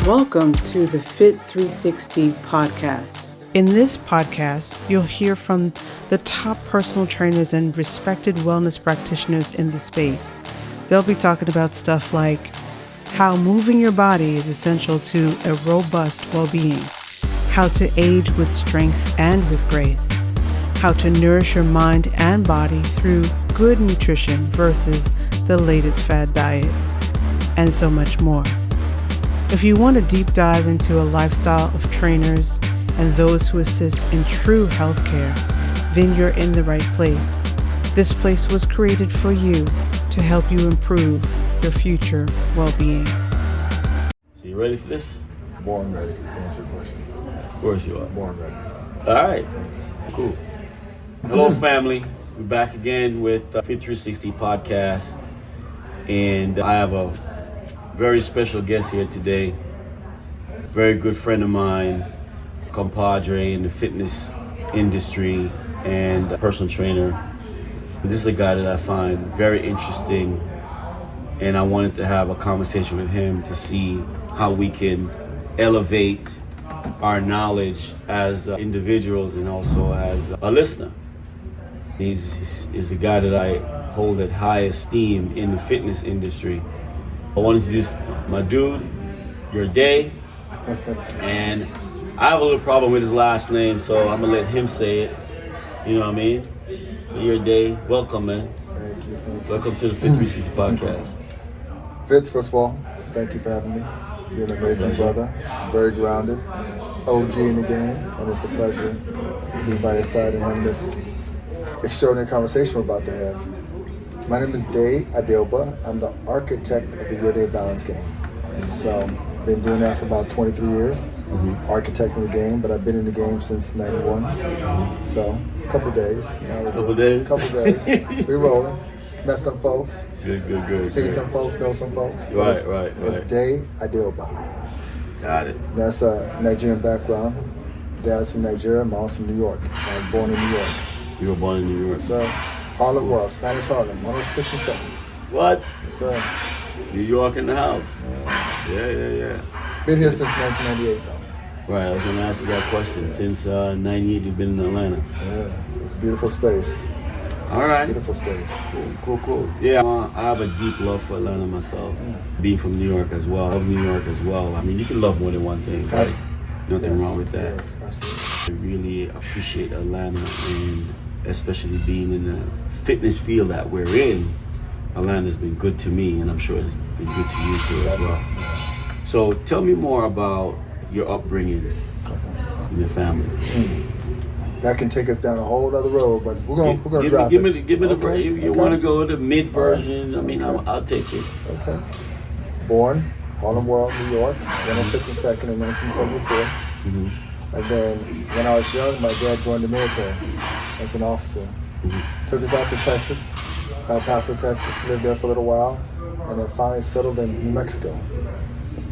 Welcome to the Fit 360 podcast. In this podcast, you'll hear from the top personal trainers and respected wellness practitioners in the space. They'll be talking about stuff like how moving your body is essential to a robust well-being, how to age with strength and with grace, how to nourish your mind and body through good nutrition versus the latest fad diets, and so much more. If you want to deep dive into a lifestyle of trainers and those who assist in true healthcare, then you're in the right place. This place was created for you to help you improve your future well-being. So you ready for this? Born ready to answer your question. Of course you are. Born ready. All right. Thanks. Cool. Hello, family. We're back again with Fit 360 podcast, and I have a very special guest here today. Very good friend of mine, compadre in the fitness industry and a personal trainer. This is a guy that I find very interesting, and I wanted to have a conversation with him to see how we can elevate our knowledge as individuals and also as a listener. He's a guy that I hold at high esteem in the fitness industry. I want to introduce my dude, Your Day, and I have a little problem with his last name, so I'm gonna let him say it. You know what I mean? So Your Day, welcome, man. Thank you. Welcome to the Fit 360 podcast. Fitz, first of all, thank you for having me. You're an amazing brother, very grounded, OG in the game, and it's a pleasure being by your side and having this extraordinary conversation we're about to have. My name is Adeogba. I'm the architect of the Your Day Balance game. And so I've been doing that for about 23 years, architecting the game, but I've been in the game since 91. So a couple days. Couple days? Couple days. We rolling. Met some folks. Good. See some folks, know some folks. Right. It's Adeogba. Got it. That's a Nigerian background. Dad's from Nigeria, mom's from New York. I was born in New York. You were born in New York. So Harlem World, Spanish Harlem, 167. What? Yes, sir. New York in the house. Yeah. Been here since 1998, though. Right, I was gonna ask you that question. Since 98, you've been in Atlanta. Yeah, so it's a beautiful space. All right. Beautiful space. Cool. Yeah, I have a deep love for Atlanta myself. Being from New York as well. I love New York as well. I mean, you can love more than one thing, right? Nothing wrong with that. Yes, absolutely. I really appreciate Atlanta, and especially being in the fitness field that we're in. Atlanta's been good to me, and I'm sure it's been good to you too as well. So tell me more about your upbringing in your family. That can take us down a whole other road, but we're gonna drop give it. Give me the you want to go the mid version? I mean, I'll take it. Okay. Born Harlem World, New York, 162nd in 1974. And then when I was young, my dad joined the military as an officer. Took us out to Texas, El Paso, Texas, lived there for a little while, and then finally settled in New Mexico.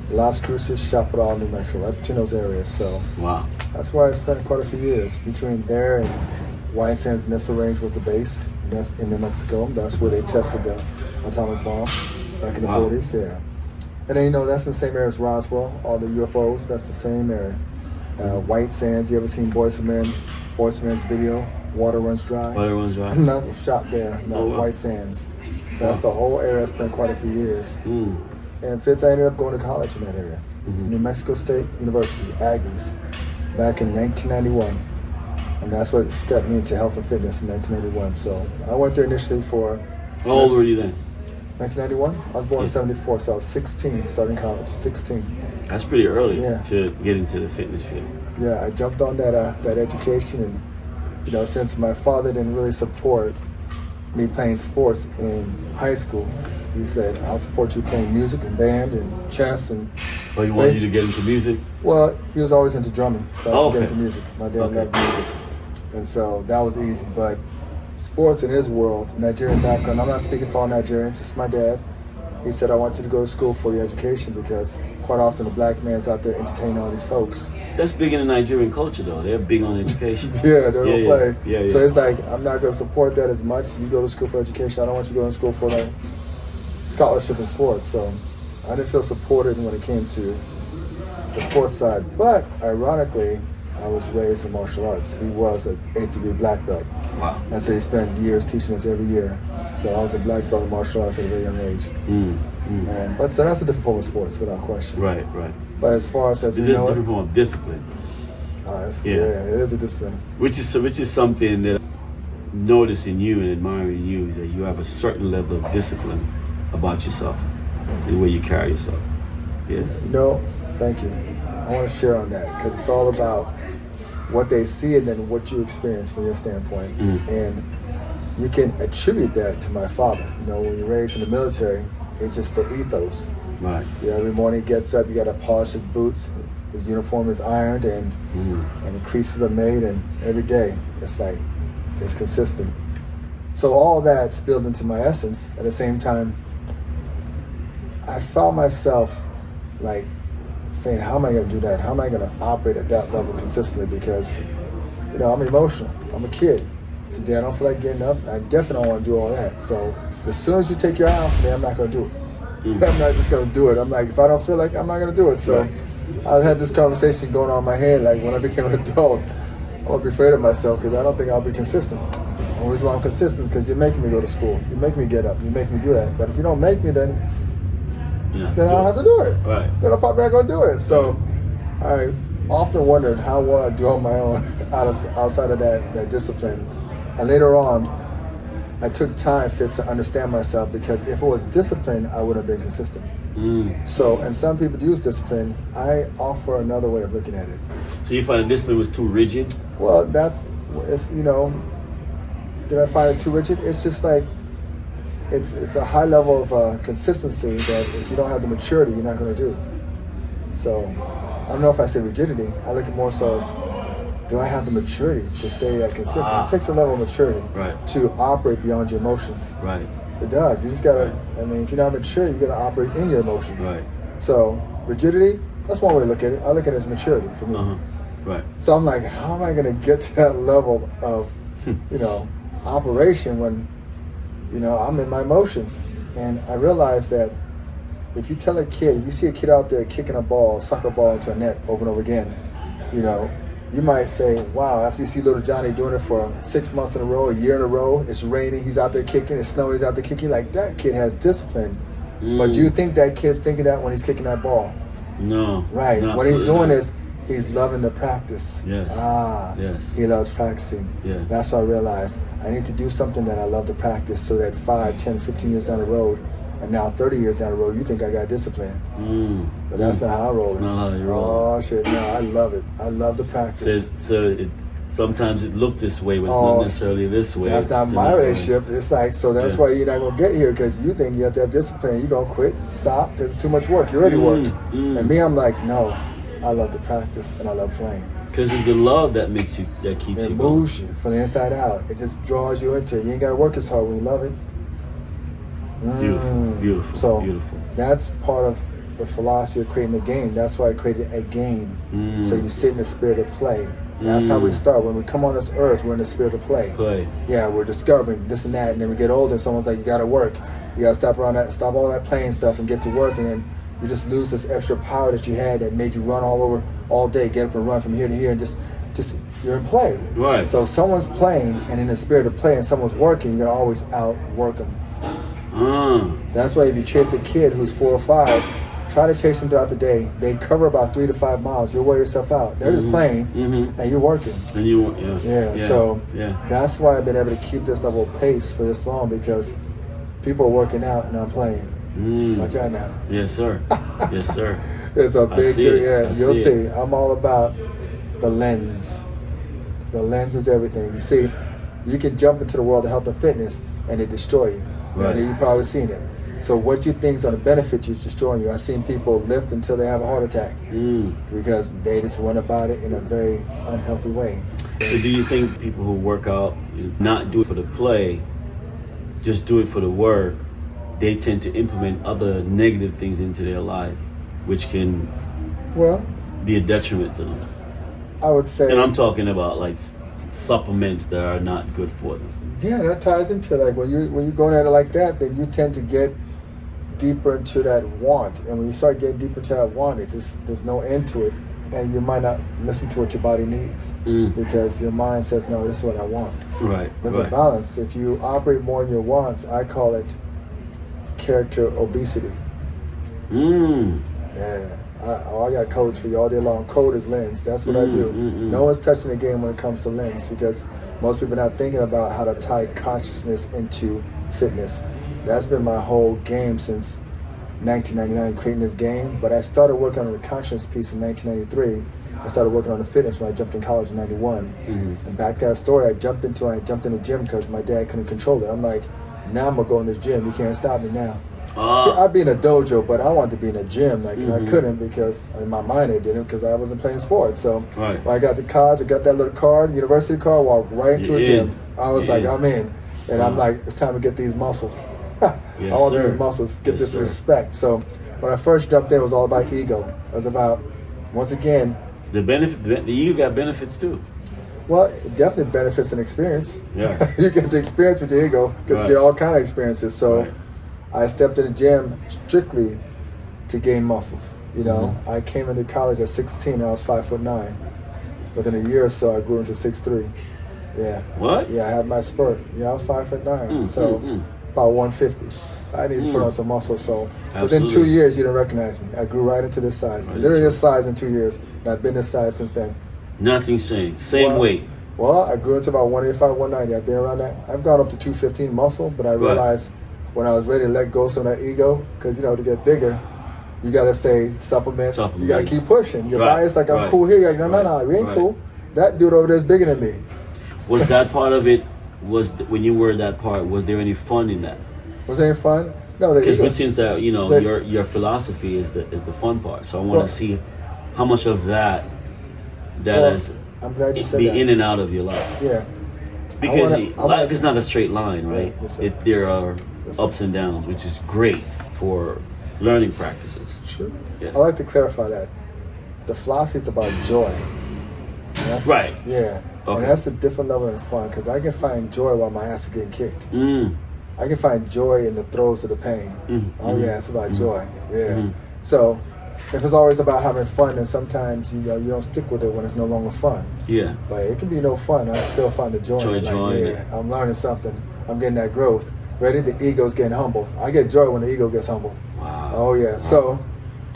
Las Cruces, Chaparral, New Mexico, right between those areas. So Wow. that's where I spent quite a few years. Between there and White Sands Missile Range was the base in New Mexico. That's where they tested the atomic bomb back in the 40s, yeah. And then, that's in the same area as Roswell, all the UFOs, that's the same area. White Sands, you ever seen Boyz II Men's video, Water Runs Dry? Water Runs Dry. That was shot there, White Sands. So that's the whole area I spent quite a few years. And Fitz, I ended up going to college in that area. New Mexico State University, Aggies, back in 1991. And that's what stepped me into health and fitness in 1991. So I went there initially for... How old were you then? 1991? I was born in 74, so I was 16 starting college, 16. That's pretty early Yeah. to get into the fitness field. Yeah, I jumped on that education, and since my father didn't really support me playing sports in high school, he said, I'll support you playing music and band and chess and... Oh, he wanted you to get into music? Well, he was always into drumming, so I could get Okay. into music. My dad loved music, and so that was easy, but sports in his world, Nigerian background, I'm not speaking for all Nigerians, just my dad. He said, I want you to go to school for your education because quite often a black man's out there entertaining all these folks. That's big in the Nigerian culture, though. They're big on education. Yeah, they don't play. Yeah. So it's like, I'm not going to support that as much. You go to school for education. I don't want you going to school for scholarship in sports. So I didn't feel supported when it came to the sports side. But ironically, I was raised in martial arts. He was an 8th degree black belt. Wow. And so he spent years teaching us every year. So I was a black belt in martial arts at a very young age. But so that's a different form of sports, without question. Right. But as far as It's we a know different form of discipline. it is a discipline. Which is something that I notice in you and admire in you, that you have a certain level of discipline about yourself, the way you carry yourself. Yeah. Thank you. I want to share on that because it's all about what they see and then what you experience from your standpoint. And you can attribute that to my father. When you're raised in the military, it's just the ethos. Right. Every morning he gets up, you got to polish his boots. His uniform is ironed and the creases are made, and every day it's consistent. So all that spilled into my essence. At the same time, I found myself saying, how am I going to do that? How am I going to operate at that level consistently? Because, I'm emotional. I'm a kid. Today I don't feel like getting up. I definitely don't want to do all that. So as soon as you take your eye off me, I'm not going to do it. I'm not just going to do it. I'm like, if I don't feel like I'm not going to do it. So I had this conversation going on in my head, when I became an adult, I'm going to be afraid of myself because I don't think I'll be consistent. The only reason why I'm consistent is because you're making me go to school. You make me get up. You make me do that. But if you don't make me, then I don't have to do it. Right. Then I'm probably not going to do it. So I often wondered how well I do on my own outside of that discipline. And later on, I took time, Fitz, to understand myself, because if it was discipline, I would have been consistent. So, and some people use discipline. I offer another way of looking at it. So you find the discipline was too rigid? Well, did I find it too rigid? It's just it's a high level of consistency that if you don't have the maturity, you're not going to do. So I don't know if I say rigidity. I look at more so as, do I have the maturity to stay that consistent? It takes a level of maturity to operate beyond your emotions. Right. It does. You just gotta. If you're not mature, you gotta operate in your emotions. Right. So rigidity, that's one way to look at it. I look at it as maturity for me. Right. So I'm like, how am I gonna get to that level of, operation when, I'm in my emotions? And I realized that if you tell a kid, if you see a kid out there kicking a soccer ball into a net over and over again, you might say, wow, after you see little Johnny doing it for 6 months in a row, a year in a row, it's raining, he's out there kicking, it's snowing, he's out there kicking, that kid has discipline. But do you think that kid's thinking that when he's kicking that ball? No. Right. What he's doing is he's loving the practice. Yes. Yes. He loves practicing. Yeah. That's why I realized I need to do something that I love to practice so that 5, 10, 15 years down the road, and now 30 years down the road, you think I got discipline. But that's not how I roll it. That's not how you roll. Oh, shit. No, I love it. I love the practice. So sometimes it looked this way, but it's not necessarily this way. That's not my relationship. It's so that's why you're not going to get here, because you think you have to have discipline. You're going to quit, stop, because it's too much work. You already work. And me, I'm like, no, I love to practice and I love playing. Because it's the love that keeps you going. It moves you from the inside out. It just draws you into it. You ain't got to work as hard when you love it. Beautiful. So beautiful. That's part of the philosophy of creating a game. That's why I created a game. So you sit in the spirit of play. That's how we start. When we come on this earth, we're in the spirit of play. Yeah, we're discovering this and that, and then we get older and someone's like, you gotta work. You gotta stop all that playing stuff and get to work, and then you just lose this extra power that you had that made you run all over all day, get up and run from here to here, and just you're in play. Right. So if someone's playing and in the spirit of play and someone's working, you're gonna always outwork them. That's why if you chase a kid who's 4 or 5, try to chase them throughout the day. They cover about 3 to 5 miles. You'll wear yourself out. They're just playing, and you're working. And So that's why I've been able to keep this level of pace for this long, because people are working out and I'm playing. Watch out now. Yes, sir. Yes, sir. It's a big deal. Yeah, you'll see. I'm all about the lens. The lens is everything. You see, you can jump into the world of health and fitness and it destroy you. Right. You've probably seen it. So what you think is going to benefit you is destroying you. I've seen people lift until they have a heart attack because they just went about it in a very unhealthy way. So do you think people who work out, not do it for the play, just do it for the work, they tend to implement other negative things into their life, which can be a detriment to them? I would say... And I'm talking about supplements that are not good for them. Yeah, that ties into when you're going at it like that, then you tend to get deeper into that want, and when you start getting deeper into that want, there's no end to it, and you might not listen to what your body needs because your mind says, no, this is what I want. Right. There's a balance. If you operate more in your wants, I call it character obesity. Yeah. I got codes for you all day long. Code is lens. That's what I do. No one's touching the game when it comes to lens because most people are not thinking about how to tie consciousness into fitness. That's been my whole game since 1999, creating this game. But I started working on the consciousness piece in 1993. I started working on the fitness when I jumped in college in 91. And back to that story, I jumped in the gym because my dad couldn't control it. I'm like, now I'm going to go in this gym. You can't stop me now. I'd be in a dojo, but I wanted to be in a gym. Like, and I couldn't because in my mind I didn't because I wasn't playing sports. So when I got to college, I got that little card, university card, walked right into a gym. I was like, I'm in. And I'm like, it's time to get these muscles. I want these muscles, get this respect. So when I first jumped in, it was all about ego. It was about, once again, the ego got benefits too. Well, it definitely benefits an experience. Yeah. You get the experience with your ego. You get to get all kind of experiences. So I stepped in the gym strictly to gain muscles. You know, I came into college at 16 and I was 5'9". Within a year or so, I grew into 6'3". Yeah. What? Yeah, I had my spurt. Yeah, I was 5'9". So about 150. I needed to put on some muscle. So within 2 years, you didn't recognize me. I grew right into this size. Literally this size in 2 years. And I've been this size since then. Nothing's changed. Same weight. Well, I grew into about 185, 190. I've been around that. I've gone up to 215 muscle, but I realized when I was ready to let go some of that ego, because, you know, to get bigger, you got to say supplements. You got to keep pushing. Your body's like, I'm cool here. You're like, no, we ain't cool. That dude over there is bigger than me. Was that part of it, when you were that part, was there any fun in that? Was there any fun? No. Because since that, you know, your philosophy is the fun part. So I want to see how much of that is I'm glad you said be that. In and out of your life. Yeah. Because life is not a straight line, right? There are ups and downs, which is great for learning practices. Sure. Yeah. I like to clarify that. The philosophy is about joy. Right. Yeah. Okay. And that's a different level of fun because I can find joy while my ass is getting kicked. I can find joy in the throes of the pain. Oh yeah, it's about joy. Yeah. So if it's always about having fun, then sometimes you don't stick with it when it's no longer fun. Yeah. But it can be no fun. I still find the joy. I'm learning something. I'm getting that growth. Ready? The ego's getting humbled. I get joy when the ego gets humbled. Wow. Oh yeah. Wow. So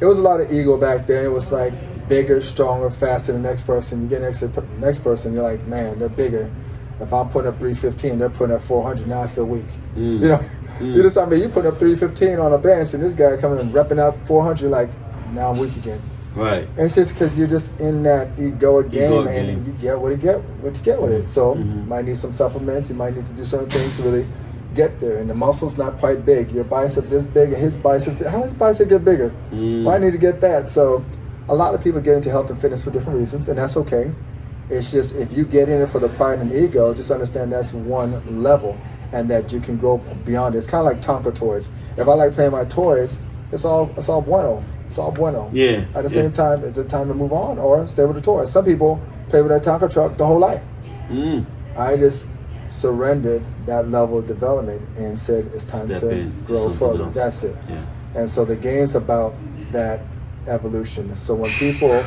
it was a lot of ego back then. It was like bigger, stronger, faster than the next person. You get next to the next person, you're like, man, they're bigger. If I'm putting up 315, they're putting up 400. Now I feel weak. You know, you just, I mean, you put up 315 on a bench, and this guy coming and repping out 400, like, now I'm weak again. Right. And it's just because you're just in that ego game, and you get what you get with it. So you might need some supplements. You might need to do certain things to really get there. And the muscle's not quite big. Your biceps is big, and his biceps. How does his bicep get bigger? Well, I need to get that. So a lot of people get into health and fitness for different reasons, and that's okay. It's just if you get in it for the pride and ego, just understand that's one level, and that you can grow beyond it. It's kind of like Tonka toys. If I like playing my toys, it's all bueno. It's all bueno. Yeah. At the same time, is it time to move on or stay with the toys? Some people play with that Tonka truck the whole life. I just surrendered that level of development and said it's time to grow further. That's it. Yeah. And so the game's about that evolution. So when people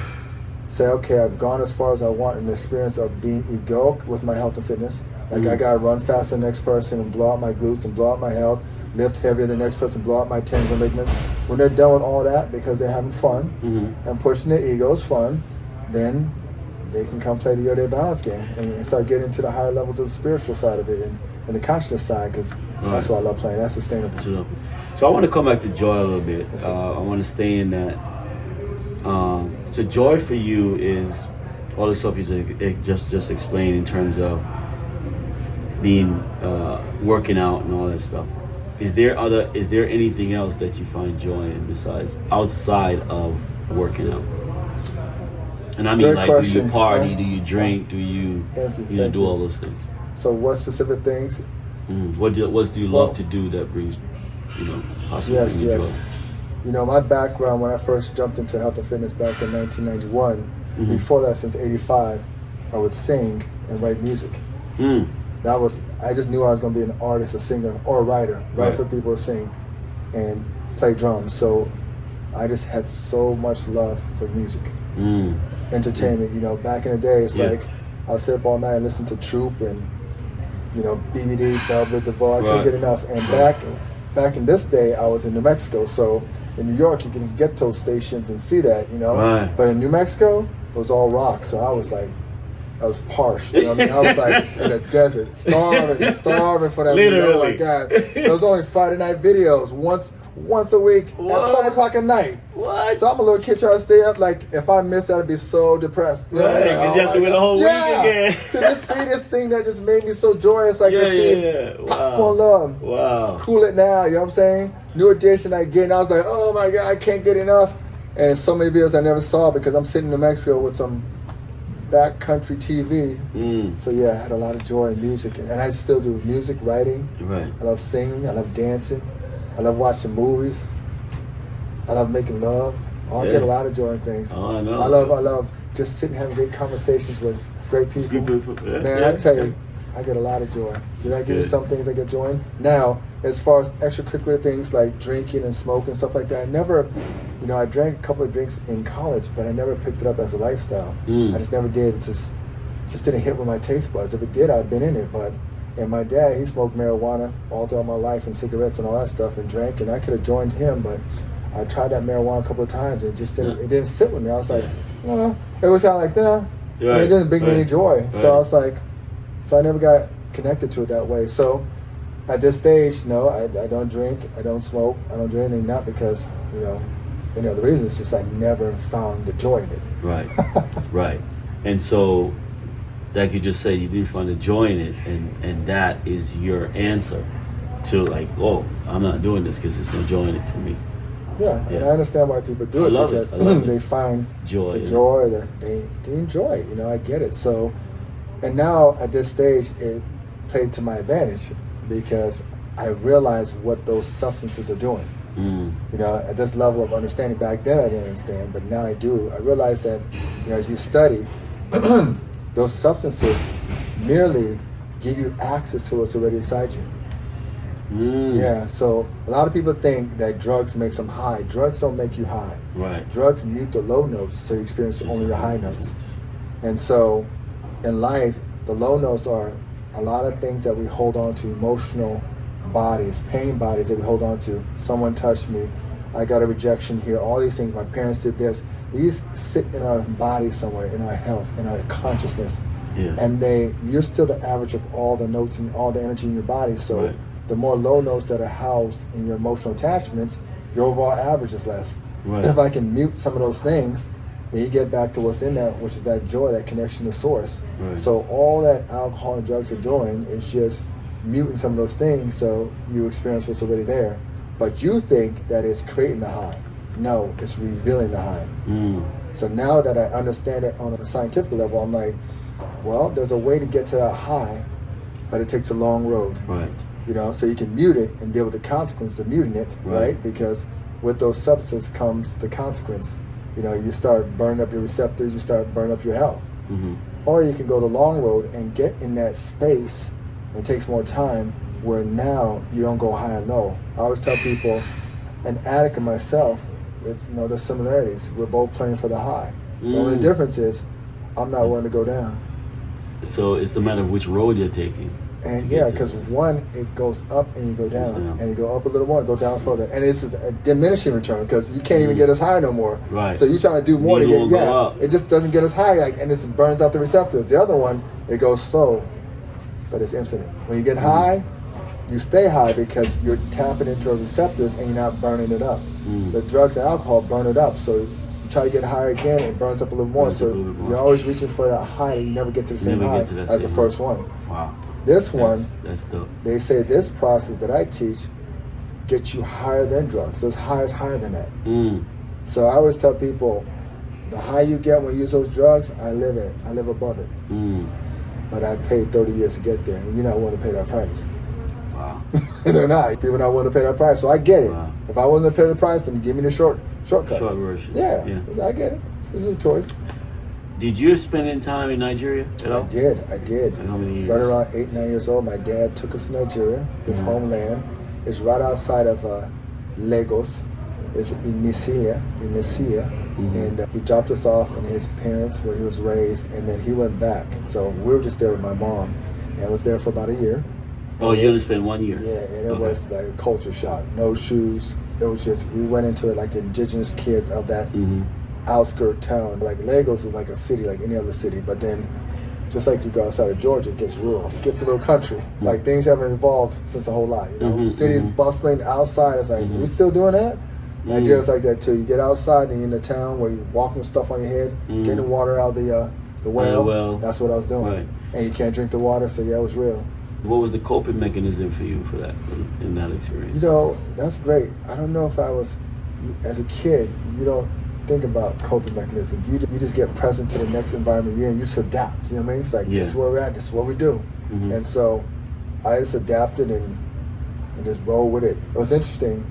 say, okay, I've gone as far as I want in the experience of being egoic with my health and fitness, like I gotta run faster than the next person and blow out my glutes and blow out my health, lift heavier than the next person, blow out my tendons and ligaments. When they're done with all that because they're having fun and pushing their egos fun, then they can come play the your day balance game and start getting into the higher levels of the spiritual side of it and the conscious side, because that's what I love playing. That's sustainable. So I want to come back to joy a little bit. I want to stay in that. So joy for you is all the stuff you just explained in terms of being working out and all that stuff. Is there anything else that you find joy in besides outside of working out? And I mean, Great like, question. do you party? Do you drink? Do you do all those things? So what specific things? What do you love to do that brings, possibly brings you joy? You know, my background when I first jumped into health and fitness back in 1991, before that, since 85, I would sing and write music. I just knew I was going to be an artist, a singer, or a writer, write for people to sing. And play drums. So I just had so much love for music, entertainment. You know, back in the day, it's like I'll sit up all night and listen to Troop and, you know, BBD, Bell DeVoe. I couldn't get enough. And back in this day, I was in New Mexico. So in New York, you can get those stations and see that, you know. Right. But in New Mexico, it was all rock. So I was like, I was parched. You know what I mean? I was like in a desert, starving for that video. Oh my God. There was only Friday night videos once a week at 12 o'clock at night. What? So I'm a little kid trying to stay up. Like, if I missed that, I'd be so depressed. You know what I mean? Because you have to wait a whole week again. To just see this thing that just made me so joyous. Like, to see Popcorn Love. Wow. Cool It Now, you know what I'm saying? New edition I get, and I was like, oh my God, I can't get enough. And so many videos I never saw because I'm sitting in New Mexico with some backcountry TV. So yeah, I had a lot of joy in music. And I still do music, writing. Right. I love singing. I love dancing. I love watching movies. I love making love. I get a lot of joy in things. Oh, I know. I love just sitting having great conversations with great people. Man, I tell you, I get a lot of joy. Did I give you some things I get joy in? Now, as far as extracurricular things like drinking and smoking and stuff like that, I never, you know, I drank a couple of drinks in college, but I never picked it up as a lifestyle. I just never did. It's just didn't hit with my taste buds. If it did, I'd been in it. And my dad, he smoked marijuana all throughout my life and cigarettes and all that stuff and drank, and I could have joined him, but I tried that marijuana a couple of times and it just didn't, it didn't sit with me. I was like, it was kind of like, I mean, it didn't bring me any joy. So I was like, so I never got connected to it that way. So at this stage, no, I don't drink, I don't smoke, I don't do anything, not because, you know, any other reason. It's just I never found the joy in it. Right, right. And so, like you just said, you didn't find the joy in it, and that is your answer to like, oh, I'm not doing this because it's enjoying it for me. Yeah, and I understand why people do it because they find joy, the joy that they enjoy it. You know, I get it. So, and now at this stage, it played to my advantage because I realize what those substances are doing. You know, at this level of understanding, back then I didn't understand, but now I do. I realize that, you know, as you study, those substances merely give you access to what's already inside you. Yeah, so a lot of people think that drugs makes them high. Drugs don't make you high. Right. Drugs mute the low notes, so you experience only the high notes. And so in life, the low notes are a lot of things that we hold on to, emotional bodies, pain bodies that we hold on to. Someone touched me, I got a rejection here, all these things, my parents did this. These sit in our body somewhere, in our health, in our consciousness. Yeah. And you're still the average of all the notes and all the energy in your body. So the more low notes that are housed in your emotional attachments, your overall average is less. If I can mute some of those things, then you get back to what's in that, which is that joy, that connection to source. So all that alcohol and drugs are doing is just muting some of those things so you experience what's already there. But you think that it's creating the high. No, it's revealing the high. So now that I understand it on a scientific level, I'm like, well, there's a way to get to that high, but it takes a long road. You know, so you can mute it and deal with the consequences of muting it, right? Because with those substances comes the consequence. You know, you start burning up your receptors, you start burning up your health. Or you can go the long road and get in that space. It takes more time where now you don't go high and low. I always tell people, an addict and myself, it's, you know, there's similarities. We're both playing for the high. The only difference is I'm not willing to go down. So it's a matter of which road you're taking. And yeah, because one, it goes up and you go down. And you go up a little more, go down further. And it's a diminishing return because you can't even get as high no more. So you're trying to do more to get, it just doesn't get as high, like, and it burns out the receptors. The other one, it goes slow, but it's infinite. When you get high, you stay high because you're tapping into the receptors and you're not burning it up. The drugs and alcohol burn it up, so you try to get higher again, it burns up a little more. So you're always reaching for that high and you never get to the same high as the first one. This one, that's dope. They say this process that I teach gets you higher than drugs. So it's higher than that. So I always tell people, the high you get when you use those drugs, I live above it. But I paid 30 years to get there, and you're not willing to pay that price. And they're not. People are not willing to pay that price. So I get it. If I wasn't to pay the price, then give me the shortcut. Short version. Yeah. I get it. It's just a choice. Did you spend any time in Nigeria at all? I did. How many years? Right around 8, 9 years old, my dad took us to Nigeria, his homeland. It's right outside of Lagos. It's in Misia, and he dropped us off in his parents where he was raised, and then he went back. So we were just there with my mom, and was there for about a year. Oh, you only spent 1 year? Yeah, and it was like a culture shock. No shoes. It was just, we went into it like the indigenous kids of that outskirt town. Like Lagos is like a city like any other city, but then just like you go outside of Georgia, it gets rural. It gets a little country. Like things haven't evolved since a whole lot. You know, cities bustling. Outside, it's like we still doing that. Nigeria's like that too. You get outside and you're in the town where you're walking with stuff on your head, getting the water out the well. That's what I was doing. Right. And you can't drink the water, so yeah, it was real. What was the coping mechanism for you for that, in that experience? You know, that's great. I don't know if I was, as a kid, you don't think about coping mechanisms. You just get present to the next environment you're in. You just adapt. You know what I mean? It's like, this is where we're at. This is what we do. And so I just adapted and just roll with it. It was interesting.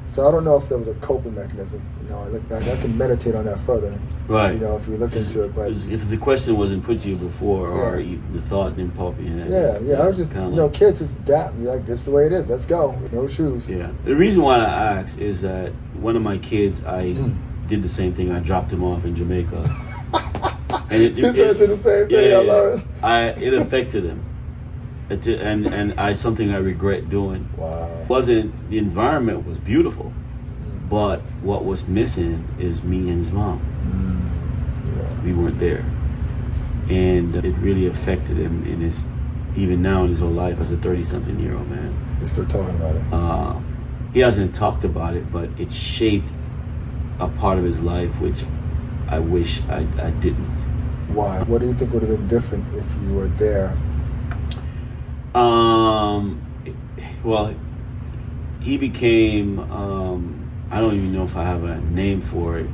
So I don't know if there was a coping mechanism. You know, I look back, I can meditate on that further. Right. You know, if you look into it. But if the question wasn't put to you before, or the thought didn't pop in your head. Yeah. I was just, kids just adapt. You're like, this is the way it is. Let's go. No shoes. Yeah. The reason why I asked is that one of my kids, I did the same thing. I dropped him off in Jamaica. And it did the same thing. I love it. It affected him. And something I regret doing. Wow. The environment was beautiful, but what was missing is me and his mom. We weren't there, and it really affected him even now in his whole life as a 30-something-year-old man. He's still talking about it. He hasn't talked about it, but it shaped a part of his life which I wish I didn't. Why? What do you think would have been different if you were there? Well, he became, I don't even know if I have a name for it,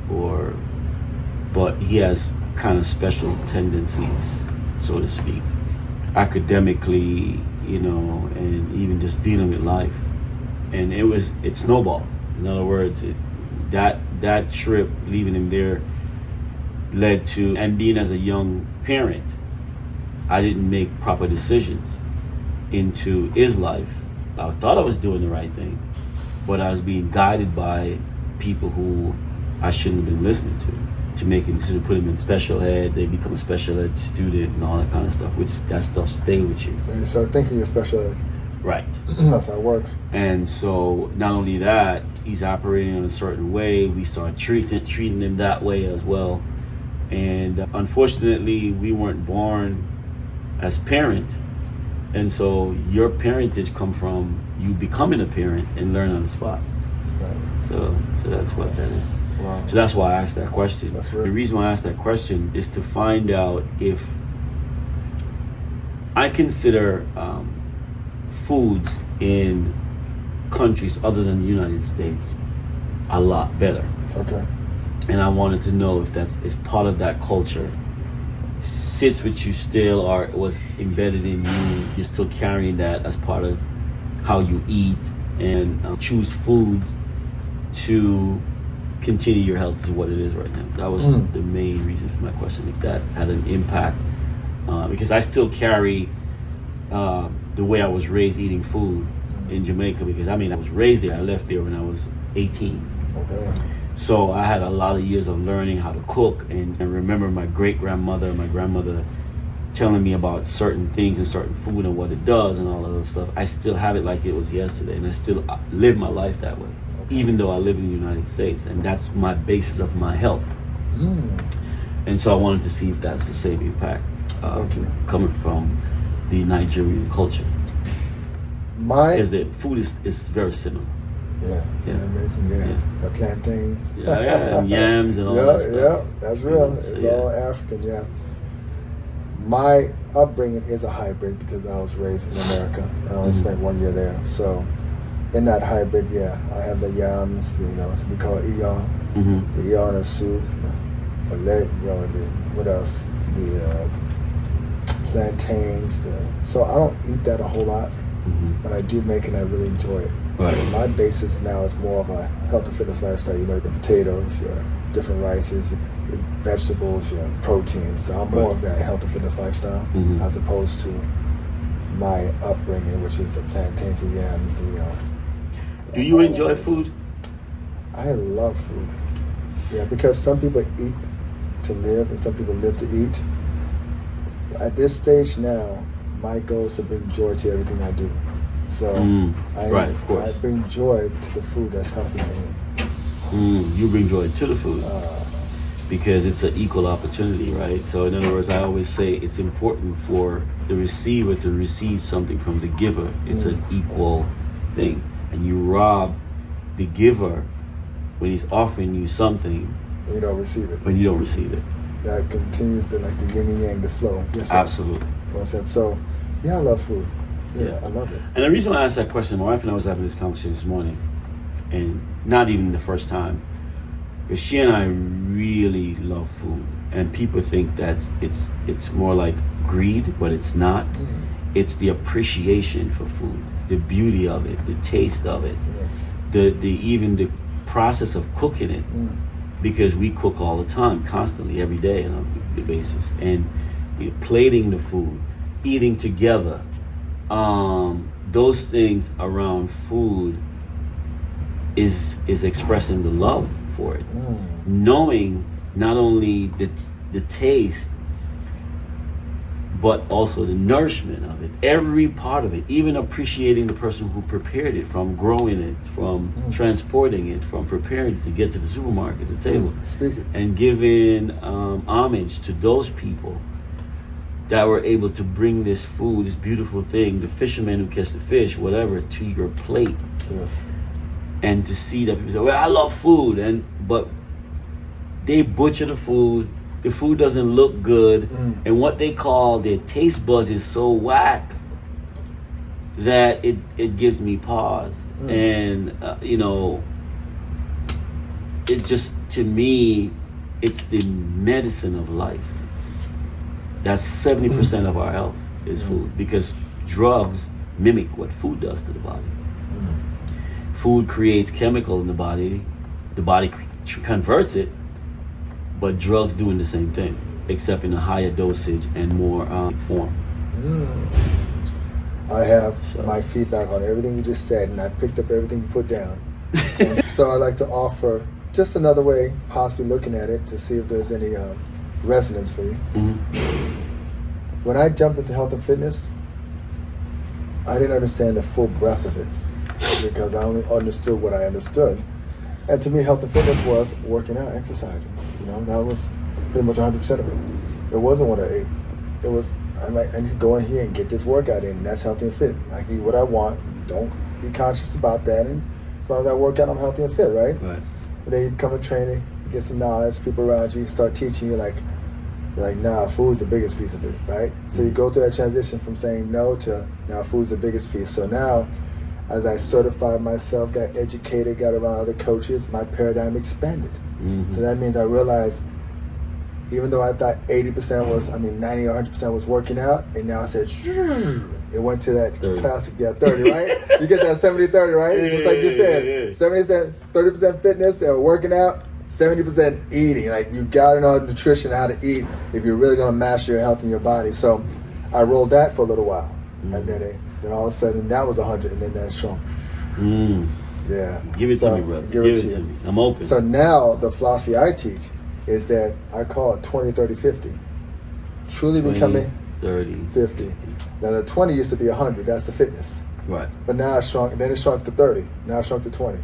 but he has kind of special tendencies, so to speak, academically, and even just dealing with life. And it snowballed. In other words, that trip, leaving him there, led to, and being as a young parent, I didn't make proper decisions into his life. I thought I was doing the right thing, but I was being guided by people who I shouldn't have been listening to make a decision, put him in special ed, they become a special ed student and all that kind of stuff, which that stuff stay with you. So you start thinking you're special ed. Right. That's how it works. And so not only that, he's operating in a certain way, we start treating him that way as well. And unfortunately, we weren't born as parents. And so your parentage come from you becoming a parent and learn on the spot. Right. So that's what that is. Wow. So that's why I asked that question. That's right. The reason why I asked that question is to find out if I consider foods in countries other than the United States a lot better. Okay. And I wanted to know if is part of that culture, sits with you still, or was embedded in you. You're still carrying that as part of how you eat and choose food to continue your health, is what it is right now. That was the main reason for my question, if that had an impact. Because I still carry the way I was raised eating food in Jamaica, because I was raised there. I left there when I was 18. Okay. So I had a lot of years of learning how to cook, and remember my great-grandmother, my grandmother telling me about certain things and certain food and what it does and all of those stuff. I still have it like it was yesterday, and I still live my life that way, even though I live in the United States, and that's my basis of my health. And so I wanted to see if that's the same impact coming from the Nigerian culture. Because the food is very similar. Yeah. Amazing. Yeah. The plantains. And yams and all that stuff. Yeah, that's real. It's all African. Yeah. My upbringing is a hybrid because I was raised in America. I only spent 1 year there. So in that hybrid, I have the yams, we call it iyong, the iyong and soup, or what else? The plantains. So I don't eat that a whole lot, but I do make it and I really enjoy it. Right. So my basis now is more of a health and fitness lifestyle. Your potatoes, your different rices, your vegetables, your proteins. So I'm more of that health and fitness lifestyle as opposed to my upbringing, which is the plantains and yams. Do you enjoy food? I love food. Yeah, because some people eat to live and some people live to eat. At this stage now, my goal is to bring joy to everything I do. So right, of course. I bring joy to the food that's healthy for me. You bring joy to the food because it's an equal opportunity, right? So in other words, I always say it's important for the receiver to receive something from the giver. It's an equal thing. And you rob the giver when he's offering you something. And you don't receive it. When you don't receive it. That continues to like the yin and yang, the flow. Yes, sir. Absolutely. Well said. So, yeah, I love food. Yeah, I love it. And the reason why I asked that question, my wife and I was having this conversation this morning, and not even the first time, because she and I really love food, and people think that it's more like greed, but it's not. It's the appreciation for food, the beauty of it, the taste of it, Yes. the even the process of cooking it, because we cook all the time, constantly, every day on a weekly basis, and plating the food, eating together. Those things around food is expressing the love for it. Knowing not only the taste, but also the nourishment of it, every part of it, even appreciating the person who prepared it, from growing it, from transporting it, from preparing it to get to the supermarket, the table. Speak it. And giving homage to those people that were able to bring this food, this beautiful thing, the fishermen who catch the fish, whatever, to your plate. Yes. And to see that people say, well, I love food, but they butcher the food doesn't look good, and what they call their taste buds is so whack that it gives me pause. And it just, to me, it's the medicine of life. That's 70% of our health is food, because drugs mimic what food does to the body. Food creates chemical in the body converts it, but drugs doing the same thing, except in a higher dosage and more form. I have my feedback on everything you just said, and I picked up everything you put down. And so I'd like to offer just another way, possibly looking at it, to see if there's any resonance for you. When I jumped into health and fitness, I didn't understand the full breadth of it, because I only understood what I understood. And to me, health and fitness was working out, exercising. That was pretty much 100% of it. It wasn't what I ate. It was, I need to go in here and get this workout in, and that's healthy and fit. I can eat what I want. Don't be conscious about that. And as long as I work out, I'm healthy and fit, right? Right. And then you become a trainer, you get some knowledge, people around you start teaching you, you're like, nah, food's the biggest piece of it, right? So you go through that transition from saying no to now food's the biggest piece. So now, as I certified myself, got educated, got around other coaches, my paradigm expanded. So that means I realized, even though I thought 90 or 100% was working out, and now I said, it went to that 30. classic, 30, right? You get that 70-30, right? Just like you said, 30% fitness and working out, 70% eating. Like, you gotta know nutrition, how to eat, if you're really gonna master your health in your body. So I rolled that for a little while, and then all of a sudden that was 100, and then that shrunk. Yeah. Give it to me, brother. Give it to me. I'm open. So now the philosophy I teach is that I call it 20, 30, 50. Truly 20, becoming 30, 50. Now the 20 used to be 100. That's the fitness. Right. But now it shrunk. Then it shrunk to 30. Now it shrunk to 20.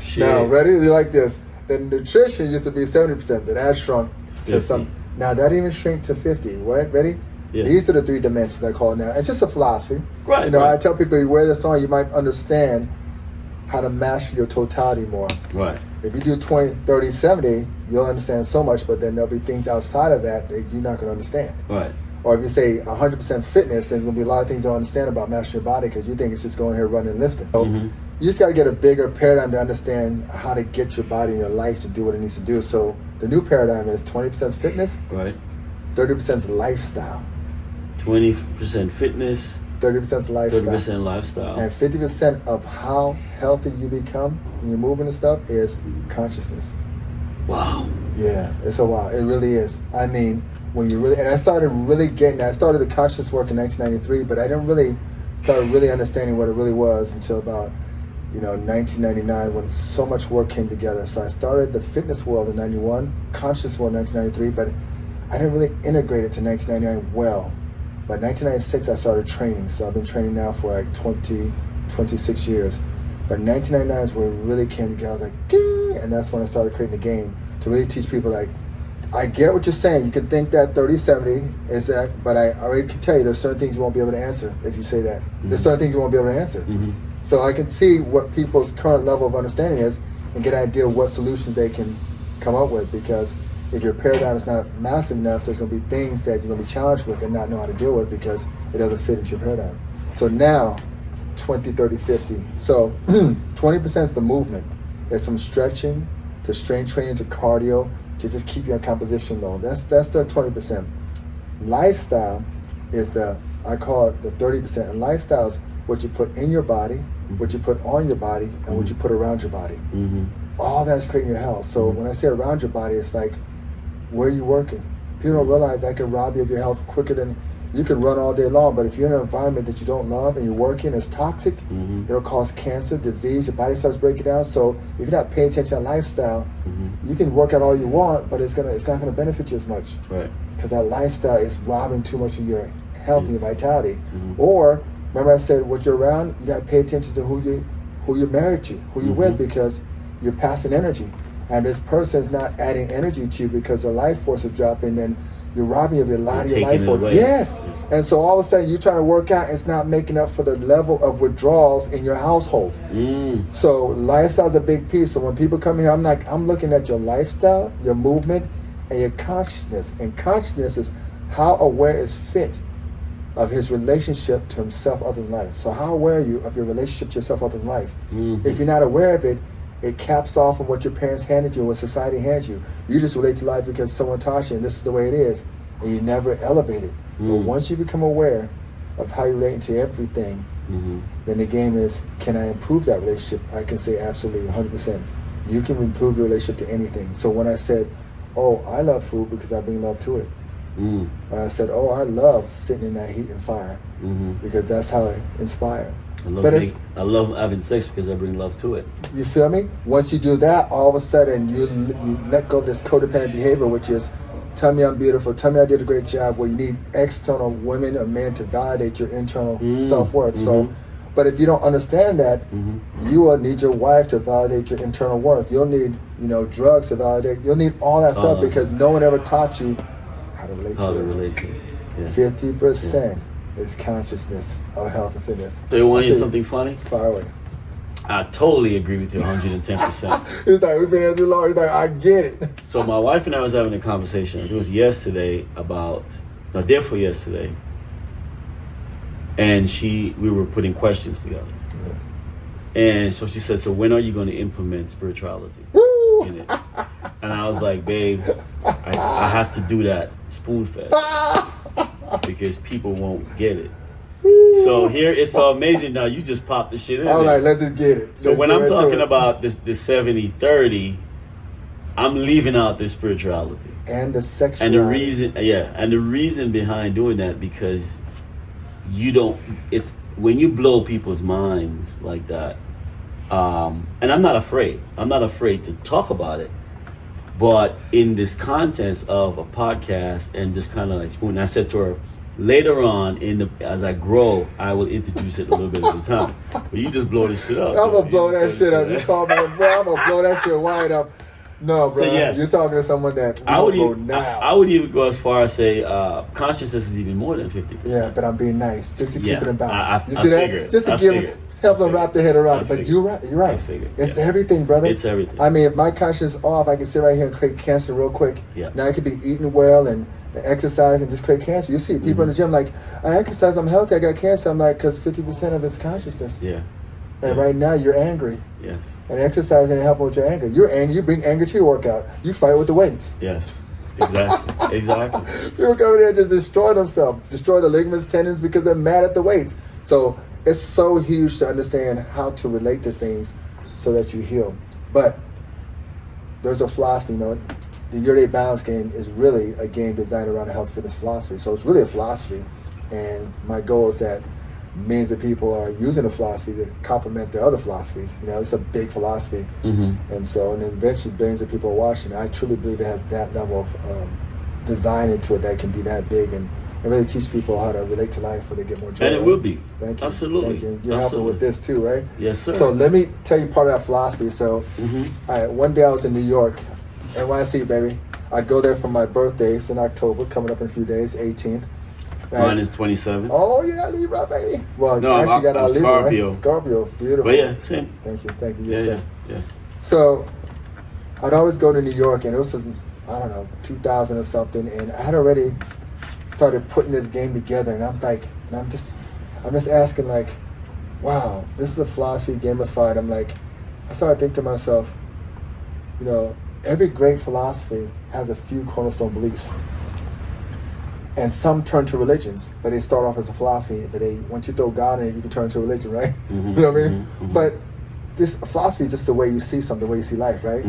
Shit. Now, ready? You like this? The nutrition used to be 70%. Then that shrunk to 50. Now that even shrink to 50. Right? Ready? Yeah. These are the 3 dimensions I call it now. It's just a philosophy. Right. I tell people, you wear this on, you might understand how to master your totality more. Right. If you do 20, 30, 70, you'll understand so much, but then there'll be things outside of that you're not going to understand. Right. Or if you say 100% fitness, then there's going to be a lot of things you don't understand about mastering your body, because you think it's just going here running and lifting. So you just got to get a bigger paradigm to understand how to get your body and your life to do what it needs to do. So the new paradigm is 20% fitness, Right. 30% lifestyle, 20% fitness, 30% lifestyle, 30% lifestyle. and 50% of how healthy you become when you're moving and stuff is consciousness. Wow. Yeah, it's a while. It really is. I mean, when you really, and I started the conscious work in 1993, but I didn't really start really understanding what it really was until about 1999 when so much work came together. So I started the fitness world in 91, conscious world in 1993, but I didn't really integrate it to 1999 well. By 1996, I started training. So I've been training now for like 26 years. But 1999 is where it really came together. I was like, ding! And that's when I started creating the game to really teach people, like, I get what you're saying. You can think that 30-70 is that, but I already can tell you there's certain things you won't be able to answer if you say that. Mm-hmm. There's certain things you won't be able to answer. Mm-hmm. So I can see what people's current level of understanding is and get an idea of what solutions they can come up with, because if your paradigm is not massive enough, there's going to be things that you're going to be challenged with and not know how to deal with because it doesn't fit into your paradigm. So now, 20, 30, 50. So 20% is the movement. It's from stretching to strength training to cardio to just keep your composition low. That's the 20%. Lifestyle is I call it the 30%. And lifestyle is what you put in your body, what you put on your body, and what you put around your body. Mm-hmm. All that's creating your health. So when I say around your body, it's like, where are you working? People don't realize that can rob you of your health quicker than you can run all day long. But if you're in an environment that you don't love and you're working, it's toxic, it'll cause cancer, disease, your body starts breaking down. So if you're not paying attention to lifestyle, you can work out all you want, but it's not gonna benefit you as much. Right. Because that lifestyle is robbing too much of your health and your vitality. Or remember I said what you're around, you gotta pay attention to who you're married to, who you're with, because you're passing energy. And this person is not adding energy to you because their life force is dropping, then you're robbing of a lot of your life force. Yes. And so all of a sudden you're trying to work out, it's not making up for the level of withdrawals in your household. So lifestyle is a big piece. So when people come here, I'm looking at your lifestyle, your movement, and your consciousness. And consciousness is how aware is fit of his relationship to himself, others' life. So how aware are you of your relationship to yourself, others' life? If you're not aware of it, it caps off of what your parents handed you, what society hands you. You just relate to life because someone taught you, and this is the way it is, and you never elevate it. But once you become aware of how you relate to everything, then the game is, can I improve that relationship? I can say absolutely 100%. You can improve your relationship to anything. So when I said, oh, I love food because I bring love to it. When I said, oh, I love sitting in that heat and fire because that's how I inspire. I love having sex because I bring love to it. You feel me? Once you do that, all of a sudden you let go of this codependent behavior, which is, tell me I'm beautiful, tell me I did a great job, where you need external women or men to validate your internal self-worth. So, but if you don't understand that, you will need your wife to validate your internal worth. You'll need, drugs to validate. You'll need all that stuff because no one ever taught you how to relate to it. Yeah. 50%. Is consciousness of health and fitness. So you want to hear something funny? Fire away. I totally agree with you 110%. He's like, we've been here too long. He's like, I get it. So my wife and I was having a conversation. It was yesterday day before yesterday. And we were putting questions together. Yeah. And so she said, so when are you going to implement spirituality in it? And I was like, babe, I have to do that spoon-fed. Because people won't get it. So here it's so amazing now. You just popped the shit in. All right, let's just get it. So when I'm talking about this 70-30, I'm leaving out the spirituality and the sexuality. And the reason behind doing that, because it's when you blow people's minds like that. And I'm not afraid to talk about it. But in this context of a podcast and just kind of like spoon, I said to her, later on as I grow, I will introduce it a little bit at a time. But you just blow this shit up. I'm gonna blow that shit up. You call me, bro. I'm gonna blow that shit wide up. No, bro. So yes, you're talking to someone that I would even go as far as say consciousness is even more than 50%. Yeah, but I'm being nice just to keep it in balance. You see that? Just to help them wrap their head around it. But you're right. It's everything, brother. It's everything. I mean, if my conscience is off, I can sit right here and create cancer real quick. Yeah. Now I could be eating well and exercise and just create cancer. You see people in the gym like, I exercise, I'm healthy, I got cancer. I'm like, because 50% of it's consciousness. Yeah. And right now you're angry. Yes. And exercise ain't helping with your anger. You're angry. You bring anger to your workout. You fight with the weights. Yes. Exactly. Exactly. People come in here and just destroy themselves, destroy the ligaments, tendons because they're mad at the weights. So it's so huge to understand how to relate to things so that you heal. But there's a philosophy, the Your Day Balance game is really a game designed around a health fitness philosophy. So it's really a philosophy. And my goal is that millions of people are using the philosophy to complement their other philosophies. You know, it's a big philosophy. And so, and then eventually billions of people are watching. I truly believe it has that level of design into it that can be that big and really teach people how to relate to life so they get more joy. And it will be. Thank you. Absolutely. Thank you. You're helping with this too, right? Yes, sir. So let me tell you part of that philosophy. So one day I was in New York, NYC, baby. I'd go there for my birthday. It's in October, coming up in a few days, 18th. Mine is 27. Oh, you got Libra, baby. Well, No, you actually got I'm Libra, Scorpio. right? Scorpio, beautiful. But yeah, same. Thank you. Yeah, Yes, sir. yeah. So I'd always go to New York, and it was, I don't know, 2000 or something, and I had already started putting this game together, and I'm like, I'm just asking, like, wow, this is a philosophy gamified. I'm like, I started thinking to myself, you know, every great philosophy has a few cornerstone beliefs. And some turn to religions, but they start off as a philosophy. But once you throw God in it, you can turn to religion, right? You know what I mean? But this philosophy is just the way you see something, the way you see life, right?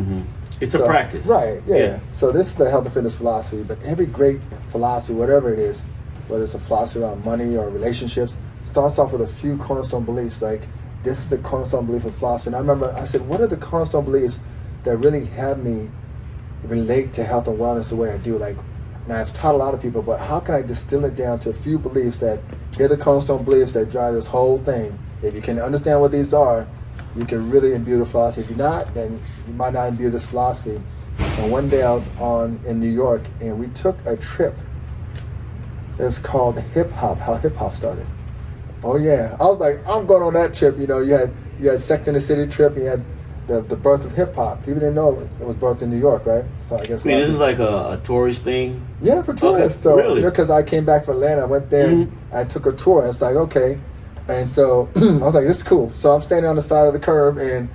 It's a practice. Right, yeah. So this is the health and fitness philosophy. But every great philosophy, whatever it is, whether it's a philosophy around money or relationships, starts off with a few cornerstone beliefs. Like, this is the cornerstone belief of philosophy. And I remember I said, what are the cornerstone beliefs that really have me relate to health and wellness the way I do? Like, and I've taught a lot of people, but how can I distill it down to a few beliefs that, here are the cornerstone beliefs that drive this whole thing. If you can understand what these are, you can really imbue the philosophy. If you're not, then you might not imbue this philosophy. And one day I was in New York, and we took a trip. It's called hip hop, how hip hop started. Oh yeah, I was like, I'm going on that trip. You know, you had Sex and the City trip, and you had the birth of hip hop. People didn't know it was birthed in New York, right? So I guess this is like a tourist thing. Yeah, for tourists. Okay, so really? because I came back from Atlanta, I went there and I took a tour. And it's like, okay, and so I was like, this is cool. So I'm standing on the side of the curb and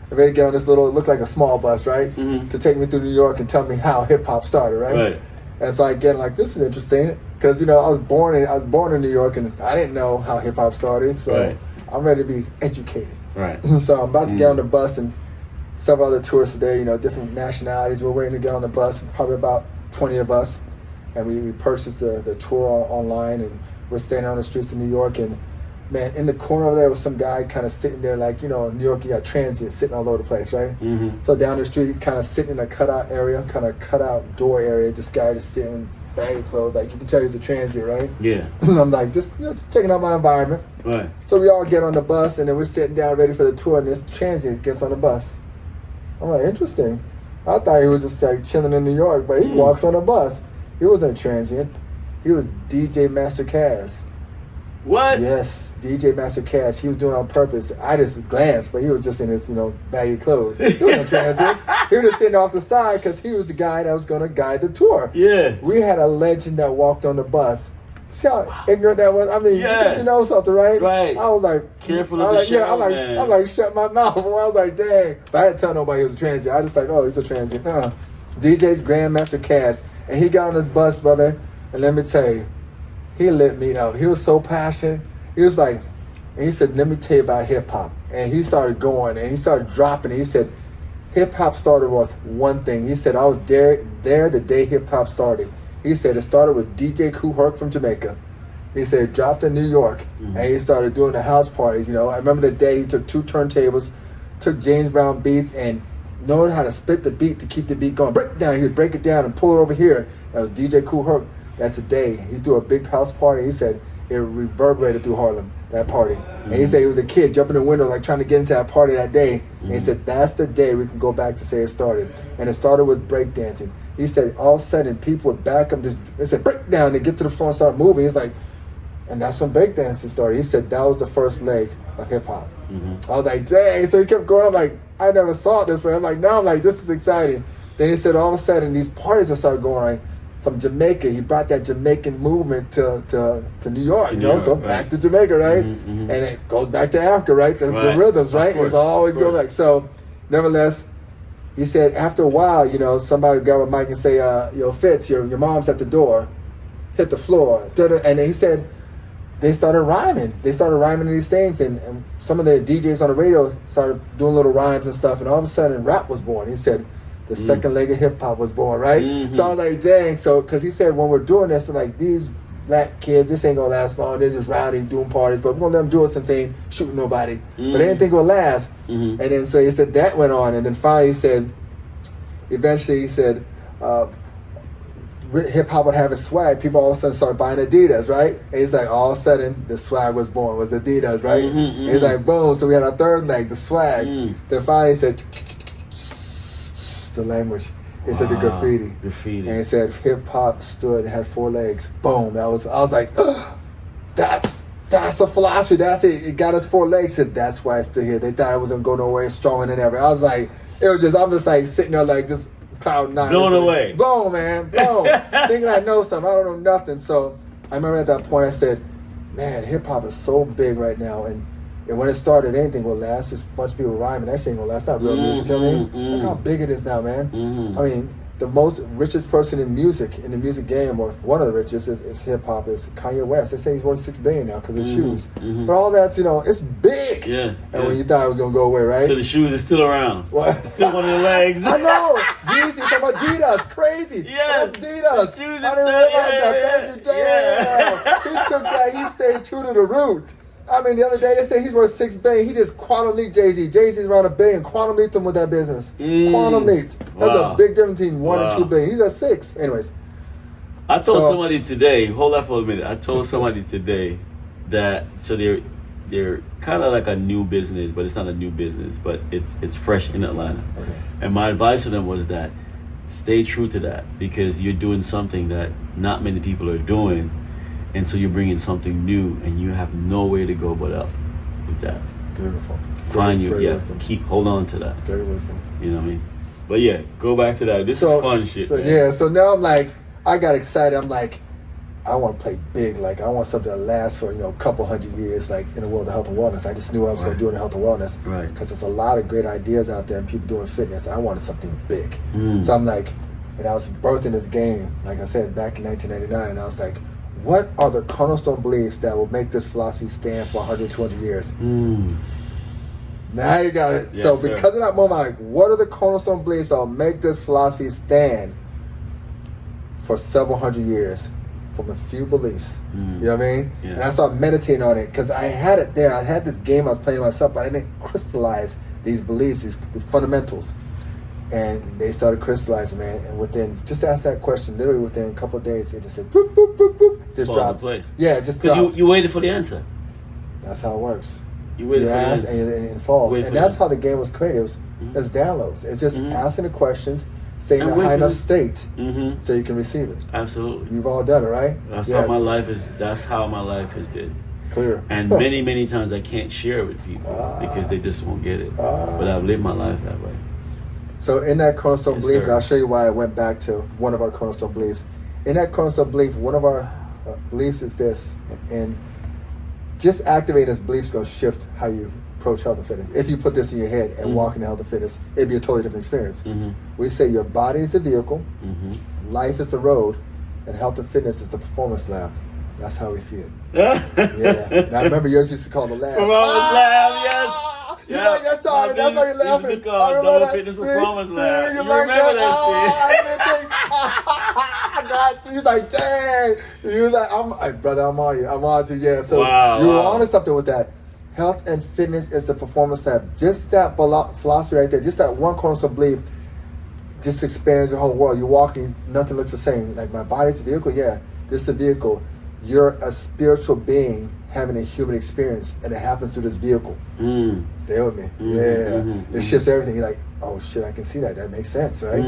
I'm ready to get on this little, it looked like a small bus, right, to take me through New York and tell me how hip hop started, right? And so I get like, this is interesting because you know I was born in New York and I didn't know how hip hop started, so I'm ready to be educated. Right. So I'm about to get on the bus and several other tourists there, you know, different nationalities. We're waiting to get on the bus, probably about 20 of us. And we purchased the tour online, and we're standing on the streets of New York. And man, in the corner over there was some guy kind of sitting there, like, you know, in New York, you got transients sitting all over the place, right? So down the street, kind of sitting in a cutout area, kind of cutout door area, this guy just sitting in baggy clothes, like you can tell he's a transient, right? Yeah. I'm like, just, you know, checking out my environment. Right. So we all get on the bus, and then we're sitting down ready for the tour, and this transient gets on the bus. I'm like, interesting. I thought he was just like chilling in New York, but he walks on a bus. He wasn't a transient. He was DJ Master Kaz. What? Yes, DJ Master Kaz. He was doing it on purpose. I just glanced, but he was just in his, you know, baggy clothes. He wasn't a transient. He was just sitting off the side because he was the guy that was going to guide the tour. Yeah. We had a legend that walked on the bus. See how ignorant that was? I mean, you know something, right? Right. I was like, careful of the show, man. I'm like, shut my mouth. I was like, dang. But I didn't tell nobody he was a transient. I just like, oh, he's a transient. DJ's Grandmaster Cass. And he got on this bus, brother, and let me tell you, he lit me up. He was so passionate. He was like, and he said, let me tell you about hip hop. And he started going, and he started dropping. He said, hip hop started with one thing. He said, I was there the day hip hop started. He said it started with DJ Kool Herc from Jamaica. He said it dropped in New York, and he started doing the house parties. You know, I remember the day he took 2 turntables, took James Brown beats, and knowing how to split the beat to keep the beat going. Break it down. He would break it down and pull it over here. That was DJ Kool Herc. That's the day he threw a big house party. He said it reverberated through Harlem, that party. And he said he was a kid jumping in the window, like trying to get into that party that day. And he said that's the day we can go back to say it started. And it started with breakdancing. He said all of a sudden people would back him. They said break down. They get to the front and start moving. He's like, and that's when breakdancing started. He said that was the first leg of hip hop. I was like, dang. So he kept going. I'm like, I never saw it this way. I'm like, now I'm like, this is exciting. Then he said all of a sudden these parties will start going from Jamaica. He brought that Jamaican movement to New York, you know, so back to Jamaica, right? And it goes back to Africa, right? The rhythms, right? It's always going back. So nevertheless, he said after a while, you know, somebody would grab a mic and say, yo, Fitz, your mom's at the door, hit the floor. And he said they started rhyming. They started rhyming these things, and some of the DJs on the radio started doing little rhymes and stuff, and all of a sudden rap was born. He said the second leg of hip hop was born, right? So I was like, dang. So, because he said when we're doing this, like these black kids, this ain't gonna last long. They're just rowdy, doing parties, but we're gonna let them do it since they ain't shooting nobody. But they didn't think it would last. And then so he said that went on, and then finally he said, eventually he said, hip hop would have its swag. People all of a sudden started buying Adidas, right? And he's like, all of a sudden the swag was born, was Adidas, right? And he's like, boom. So we had our third leg, the swag. Then finally he said, the language. He said the graffiti. And he said hip hop stood, had 4 legs. Boom. I was like, that's a philosophy. That's it. It got us 4 legs. He said that's why it's still here. They thought it wasn't going nowhere, stronger than ever. I was like, I'm just like sitting there like just cloud nine. Blown away. Blown, man. Blown. Thinking I know something. I don't know nothing. So I remember at that point I said, man, hip hop is so big right now, and when it started, anything will last. Just a bunch of people rhyming. That shit ain't gonna last. Not real music, you know what I mean? Look how big it is now, man. I mean, the most richest person in the music game, or one of the richest, is hip hop, is Kanye West. They say he's worth $6 billion now because of shoes. But all that's, it's big. Yeah. And when you thought it was gonna go away, right? So the shoes are still around. What? It's still one of the legs. I know. Yeezy from Adidas, crazy. Yeah. That's Adidas. The shoes I didn't are realize still- that. Thank you, damn. He took that. He stayed true to the root. I mean, the other day they said he's worth $6 billion. He just quantum leaped Jay-Z. Jay-Z's around $1 billion. Quantum leaped him with that business. Quantum leaped. That's a big difference between 1 and 2 billion. He's at 6. Anyways. I told somebody today. Hold on for a minute. I told somebody today that they're kind of like a new business, but it's not a new business, but it's fresh in Atlanta. Okay. And my advice to them was that stay true to that, because you're doing something that not many people are doing. And so you're bringing something new, and you have nowhere to go but up with that. Beautiful. Keep hold on to that. Great wisdom. You know what I mean? But yeah, go back to that. This is fun shit. So now I'm like, I got excited. I'm like, I want to play big. Like, I want something to last for, a couple hundred years, like in the world of health and wellness. I just knew I was going to do it in health and wellness. Right. Because there's a lot of great ideas out there and people doing fitness. I wanted something big. So I'm like, and I was birthing this game, like I said, back in 1999. And I was like, what are the cornerstone beliefs that will make this philosophy stand for 100, 200 years? Now you got it. Yes, so sir. because of that moment, I'm like, what are the cornerstone beliefs that will make this philosophy stand for several hundred years from a few beliefs? You know what I mean? Yeah. And I started meditating on it because I had it there. I had this game I was playing myself, but I didn't crystallize these beliefs, the fundamentals. And they started crystallizing, man. And just ask that question, literally within a couple of days, it just said, boop, boop, boop, boop. Just Fall into dropped. place. Yeah, just dropped. Because you waited for the answer. That's how it works. You waited for the ask answer. and it falls. Wait And for that's it. how the game was created. It's downloads. It's just asking the questions, staying in And a wait high for enough it. state so you can receive it. Absolutely. You've all done it, right? That's Yes. how my life is. That's how my life is good. Clear. And many, many times I can't share it with people because they just won't get it. But I've lived my life that way. So in that cornerstone Yes, belief, sir. and I'll show you why I went back to one of our cornerstone beliefs. In that cornerstone belief, one of our beliefs is this, and just activating this belief is going to shift how you approach health and fitness. If you put this in your head and walk into health and fitness, it'd be a totally different experience. We say your body is the vehicle, life is the road, and health and fitness is the performance lab. That's how we see it. Yeah. And I remember yours used to call the lab. Performance lab, yes. You like that time? That's why you're laughing. Used to call Double Fitness Performance Lab. You remember that shit? I got you. He was like, dang. He was like, brother, I'm on you. I'm on you. Yeah. So Wow, you were wow. onto something with that. Health and fitness is the performance lab. Just that philosophy right there, just that one cornerstone belief, just expands the whole world. You're walking, nothing looks the same. Like, my body's a vehicle. Yeah, this is a vehicle. You're a spiritual being having a human experience, and it happens through this vehicle. Stay with me. It shifts everything. You're like, oh shit, I can see that. That makes sense, right?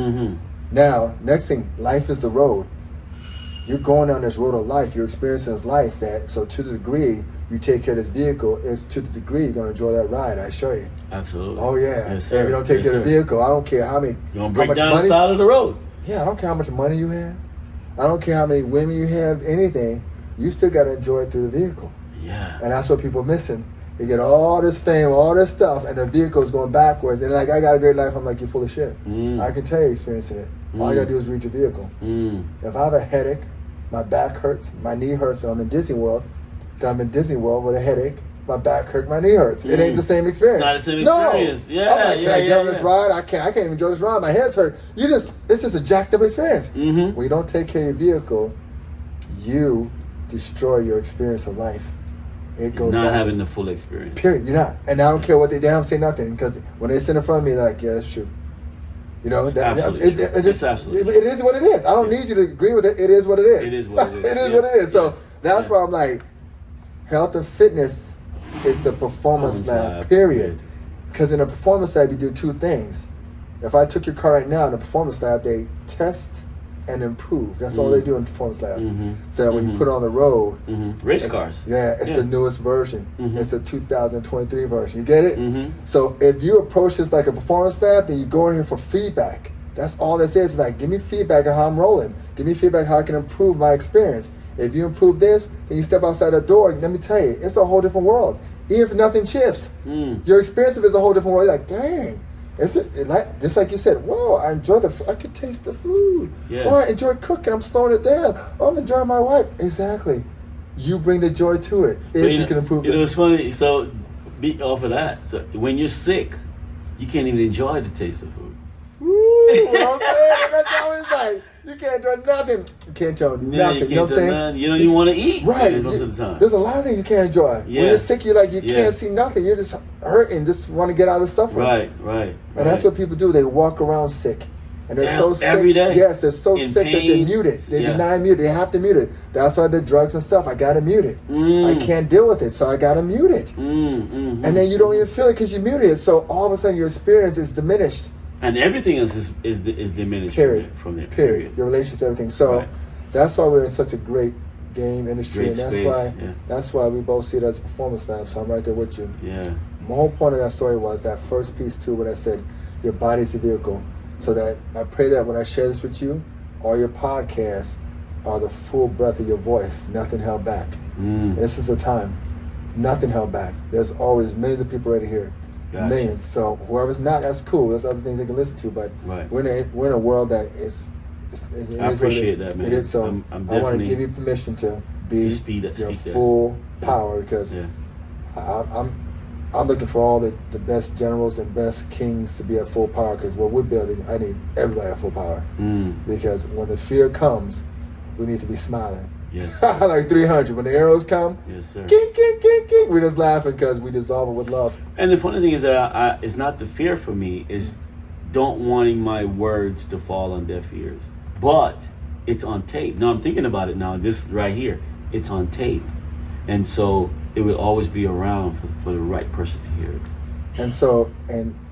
Now, next thing, life is the road. You're going down this road of life. You're experiencing this life. So to the degree you take care of this vehicle, is to the degree you're going to enjoy that ride. I assure you. Absolutely. Oh yeah. Yes, And if you don't take care of the vehicle, I don't care how many. You're going to how break much down the money. side of the road. Yeah, I don't care how much money you have. I don't care how many women you have. Anything, you still got to enjoy it through the vehicle. Yeah. And that's what people are missing. They get all this fame, all this stuff, and the vehicle's going backwards. And like, I got a great life. I'm like, you're full of shit. I can tell you experiencing it. All you got to do is read your vehicle. If I have a headache, my back hurts, my knee hurts, and I'm in Disney World, then I'm in Disney World with a headache, my back hurts, my knee hurts. It ain't the same experience. Not the same experience. No. Yeah, I'm like, can I get on this ride? I can't even enjoy this ride. My head's hurt. It's just a jacked up experience. When you don't take care of your vehicle, you destroy your experience of life. It goes not back. having the full experience. Period. You're not. And I don't care what they don't say nothing, because when they sit in front of me, they're like, yeah, that's true. You know, It's absolutely true. It's absolutely it is what it is. I don't need you to agree with it. It is what it is. It is what it is. It is what it is. So that's why I'm like, health and fitness is the performance lab, period. Because in a performance lab, you do two things. If I took your car right now in a performance lab, they test and improve. That's all they do in the performance lab. So that when you put it on the road, race cars. Yeah, it's the newest version. It's a 2023 version. You get it? So if you approach this like a performance lab, then you go in here for feedback. That's all this is. It's like, give me feedback on how I'm rolling. Give me feedback how I can improve my experience. If you improve this, then you step outside the door. Let me tell you, it's a whole different world. Even if nothing shifts, your experience of it is a whole different world. You're like, dang. Like just like you said, whoa, I enjoy I could taste the food. Yes. Oh, I enjoy cooking. I'm slowing it down. Oh, I'm enjoying my wife. Exactly. You bring the joy to it if you can improve it. It was funny. So, off of that, so when you're sick, you can't even enjoy the taste of food. Woo, well, man, that's always like, you can't enjoy nothing. You can't enjoy nothing. You know what I'm saying? You don't even want to eat. Right. Most of the time. There's a lot of things you can't enjoy. Yeah. When you're sick, you're like, you can't see nothing. You're just hurting, just want to get out of suffering. Right. And that's what people do. They walk around sick. And they're so sick. Every day. Yes, they're so sick that they pain. mute it. They deny mute it. They have to mute it. That's why the drugs and stuff. I got to mute it. I can't deal with it, so I got to mute it. And then you don't even feel it because you muted it. So all of a sudden your experience is diminished. And everything else is diminished. Period. From there. Period. Your relationship to everything. So that's why we're in such a great game industry, Great and space, that's why we both see it as a performance lab. So I'm right there with you. Yeah. My whole point of that story was that first piece too, when I said your body's a vehicle. So that I pray that when I share this with you, all your podcasts are the full breath of your voice, nothing held back. This is a time, nothing held back. There's always millions of people ready here. Gotcha. Millions. So whoever's not, that's cool. There's other things they can listen to, but we're in a world that is. I appreciate that, man. It is. So I want to give you permission to be your full power, because I'm looking for all the best generals and best kings to be at full power, because what we're building, I need everybody at full power. Because when the fear comes, we need to be smiling. Yes. Like 300. When the arrows come, yes, sir. King, king, king, king. We're just laughing because we dissolve it with love. And the funny thing is that it's not the fear for me, it's don't wanting my words to fall on deaf ears. But it's on tape. Now I'm thinking about it now. This right here, it's on tape. And so it will always be around for the right person to hear it. And so,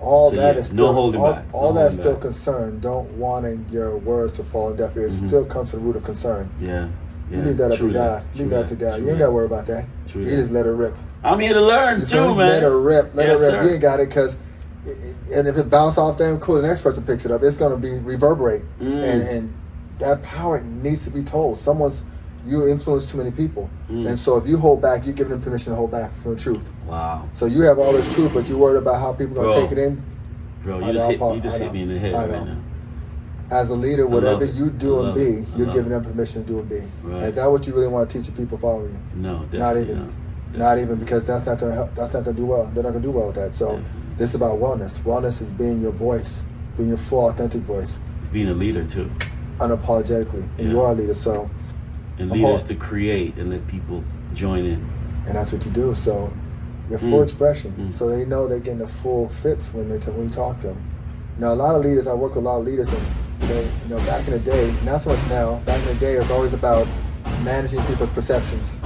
all that is still, no holding back. All that's still concern. Don't wanting your words to fall on deaf ears still comes to the root of concern. Yeah. You leave that up to God. Leave that to God. You ain't got to worry about that. You just let her rip. I'm here to learn too, man. Let her rip. Let her rip. Sir. You ain't got it, because, and if it bounces off them, cool. The next person picks it up. It's gonna be reverberate, and that power needs to be told. You influence too many people, and so if you hold back, you're giving them permission to hold back from the truth. Wow. So you have all this truth, but you're worried about how people are gonna take it in. Bro, you just hit me in the head right now. As a leader, whatever you do and be, you're giving them permission to do and be. Right. Is that what you really want to teach the people following you? No, definitely not even. Not even, because that's not gonna help. That's not gonna do well. They're not gonna do well with that. So this is about wellness. Wellness is being your voice, being your full, authentic voice. It's being a leader too. Unapologetically, and you are a leader. So. And leaders to create and let people join in. And that's what you do. So your full expression. So they know they're getting the full fits when you talk to them. A lot of leaders, I work with a lot of leaders, and they, back in the day, not so much now, back in the day it was always about managing people's perceptions.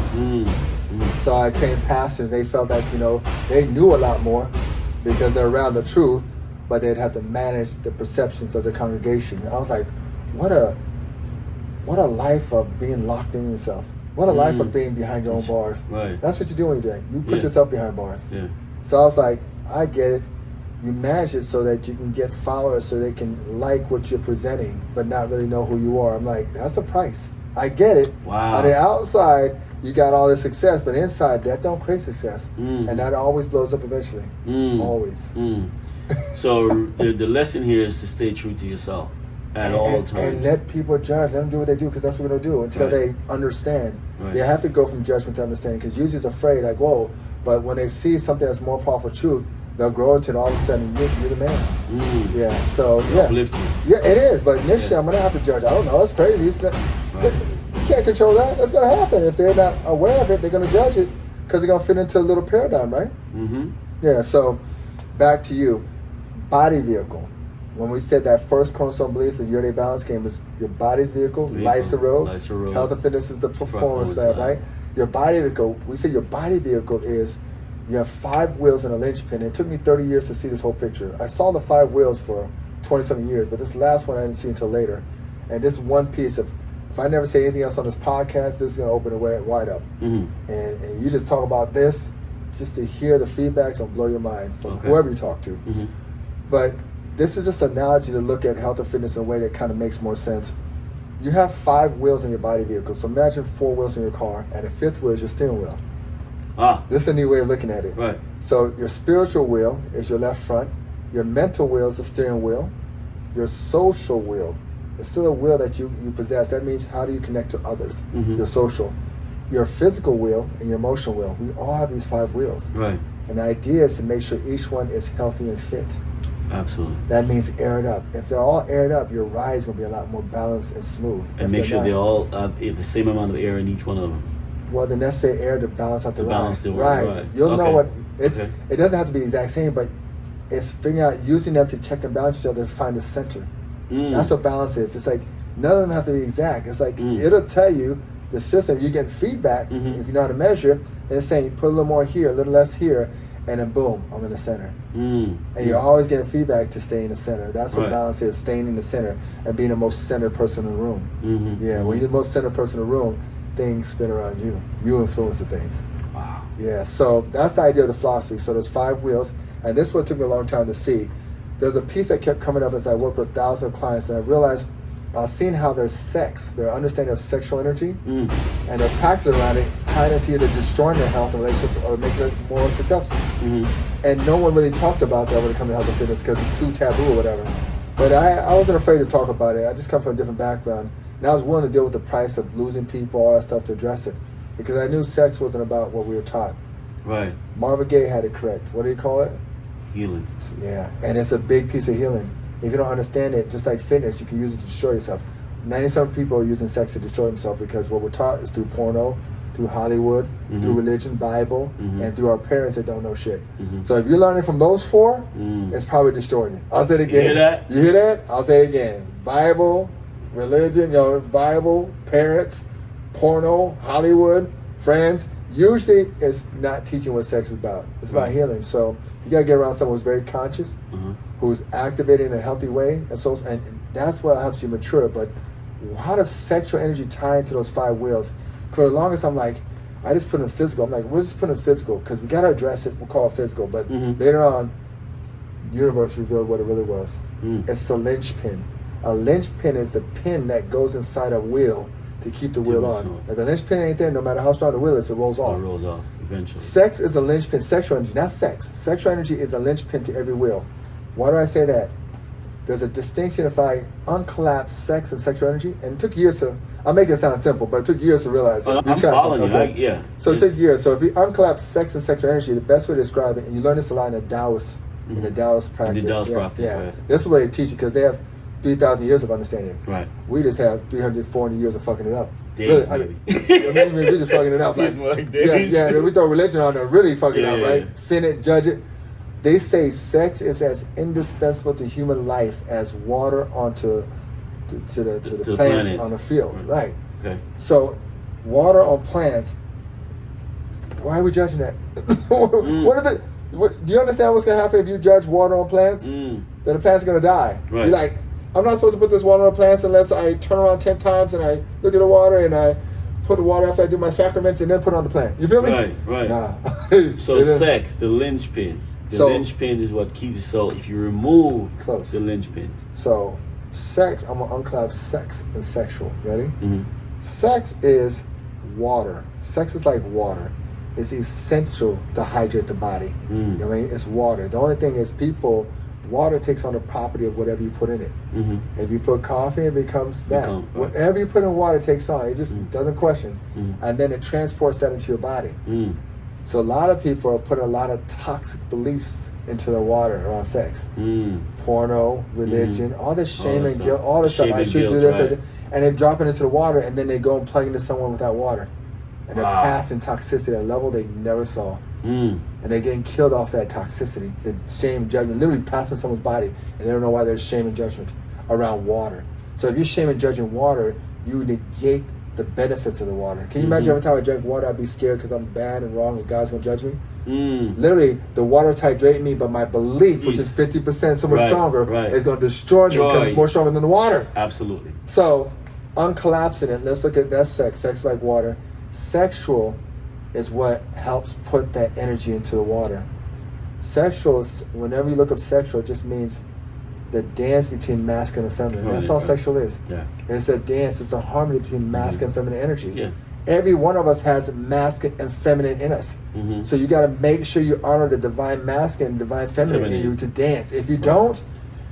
So I trained pastors, they felt like, they knew a lot more because they're around the truth, but they'd have to manage the perceptions of the congregation. And I was like, what a life of being locked in yourself. What a life of being behind your own bars. Right. That's what you're doing today. You put yourself behind bars. Yeah. So I was like, I get it. You manage it so that you can get followers so they can like what you're presenting, but not really know who you are. I'm like, that's a price. I get it. Wow. On the outside, you got all this success, but inside, that don't create success. And that always blows up eventually. Always. So the lesson here is to stay true to yourself at all times. And let people judge. Let them do what they do, because that's what they're going to do until they understand. They have to go from judgment to understanding, because usually it's afraid, like, whoa. But when they see something that's more powerful truth, they'll grow into it. All of a sudden, you're the man. Yeah. So yeah, uplift you. Yeah, it is. But initially, I'm gonna have to judge. I don't know. It's crazy. It's can't control that. That's going to happen. If they're not aware of it, they're going to judge it because they're going to fit into a little paradigm, right? Mm-hmm. Yeah, so back to you. Body vehicle. When we said that first cornerstone belief, the your day balance game is your body's vehicle, life's a road, health and fitness is the performance lab, right? Your body vehicle, we say your body vehicle is, you have 5 wheels and a linchpin. It took me 30 years to see this whole picture. I saw the 5 wheels for 20-something years, but this last one I didn't see until later. And this one piece of, if I never say anything else on this podcast, this is going to open it wide up. Mm-hmm. And you just talk about this, just to hear the feedbacks will blow your mind from whoever you talk to. Mm-hmm. But this is just an analogy to look at health and fitness in a way that kind of makes more sense. You have 5 wheels in your body vehicle. So imagine 4 wheels in your car, and the 5th wheel is your steering wheel. This is a new way of looking at it. Right. So your spiritual wheel is your left front. Your mental wheel is the steering wheel. Your social wheel is still a wheel that you possess. That means how do you connect to others? Mm-hmm. Your social. Your physical wheel and your emotional wheel. We all have these 5 wheels. Right. And the idea is to make sure each one is healthy and fit. Absolutely. That means air it up. If they're all aired up, your ride is going to be a lot more balanced and smooth. And make sure they all have the same amount of air in each one of them. Well, the necessary air to balance out the ride. Balance the ride. You'll know what it's. Okay. It doesn't have to be the exact same, but it's figuring out using them to check and balance each other to find the center. That's what balance is. It's like none of them have to be exact. It's like it'll tell you the system. You're getting feedback if you know how to measure it. And it's saying put a little more here, a little less here, and then boom, I'm in the center. And you're always getting feedback to stay in the center. That's what balance is, staying in the center and being the most centered person in the room. Yeah, when you're the most centered person in the room, things spin around you. You influence the things. Wow. Yeah, so that's the idea of the philosophy. So there's 5 wheels, and this is what took me a long time to see. There's a piece that kept coming up as I worked with thousands of clients, and I realized I was seeing how their sex, their understanding of sexual energy, and their practice around it, tying into either destroying their health and relationships or making it more successful. And no one really talked about that when it comes to health and fitness because it's too taboo or whatever. But I wasn't afraid to talk about it. I just come from a different background. And I was willing to deal with the price of losing people, all that stuff to address it. Because I knew sex wasn't about what we were taught. Right. Marvin Gaye had it correct. What do you call it? Healing. Yeah, and it's a big piece of healing. If you don't understand it, just like fitness, you can use it to destroy yourself. 97 people are using sex to destroy themselves because what we're taught is through porno, through Hollywood, through religion, Bible, and through our parents that don't know shit. So if you're learning from those 4, it's probably destroying you. I'll say it again. You hear that? You hear that? I'll say it again. Bible, religion, Bible, parents, porno, Hollywood, friends. Usually it's not teaching what sex is about. It's about healing. So you gotta get around someone who's very conscious, who's activated in a healthy way, and that's what helps you mature. But how does sexual energy tie into those 5 wheels? For the longest, I'm like, I just put in physical. I'm like, we'll just put in physical because we gotta address it. We'll call it physical. But later on, the universe revealed what it really was. It's a linchpin. A linchpin is the pin that goes inside a wheel to keep the wheel on. If the linchpin ain't there, no matter how strong the wheel is, it rolls off. It rolls off eventually. Sex is a linchpin. Sexual energy, not sex. Sexual energy is a linchpin to every wheel. Why do I say that? There's a distinction if I uncollapse sex and sexual energy, and it took years to. I'll make it sound simple, but it took years to realize it. I'm following you. Yeah. So it took years. So if you uncollapse sex and sexual energy, the best way to describe it, and you learn this a lot in the Taoist, in the Taoist practice. In the Taoist practice. Right. This is the way they teach it because they have 3,000 years of understanding it. Right. We just have 300, 400 years of fucking it up. Days, really, we're just fucking it up. Like, we throw religion on there, really fucking up, right? Sin it, judge it. They say sex is as indispensable to human life as water onto to the plants on the field, right? Okay. So, water on plants. Why are we judging that? What is it? Do you understand what's gonna happen if you judge water on plants? Then the plants are gonna die. Right. You're like, I'm not supposed to put this water on plants unless I turn around 10 times and I look at the water and I put the water after I do my sacraments and then put it on the plant. You feel me? Right. Nah. So sex, the linchpin. The linchpin is what keeps you. So if you remove the linchpins. So sex, I'm gonna unclap sex and sexual. Ready? Sex is water. Sex is like water. It's essential to hydrate the body. You know what I mean? It's water. The only thing is water takes on the property of whatever you put in it. If you put coffee, it becomes that. Whatever you put in water takes on. It just doesn't question. And then it transports that into your body. So a lot of people are putting a lot of toxic beliefs into their water around sex. Porno, religion, all this shame and guilt, all this stuff. I should do this. Right. and they drop it into the water, and then they go and plug into someone without water, and they're passing toxicity at a level they never saw, and they're getting killed off that toxicity, the shame, judgment, literally passing someone's body, and they don't know why there's shame and judgment around water. So if you're shame and judging water, you negate the benefits of the water. Can you imagine every time I drank water, I'd be scared because I'm bad and wrong and God's going to judge me? Literally, the water's hydrating me, but my belief, which is 50% so much stronger, is going to destroy me because it's more stronger than the water. Absolutely. So, uncollapsing it, let's look at that sex. Sex like water. Sexual is what helps put that energy into the water. Sexual, whenever you look up sexual, it just means the dance between masculine and feminine. That's all sexual is. Yeah. It's a dance. It's a harmony between masculine and feminine energy. Yeah. Every one of us has masculine and feminine in us. So you got to make sure you honor the divine masculine and divine feminine in you to dance. If you don't,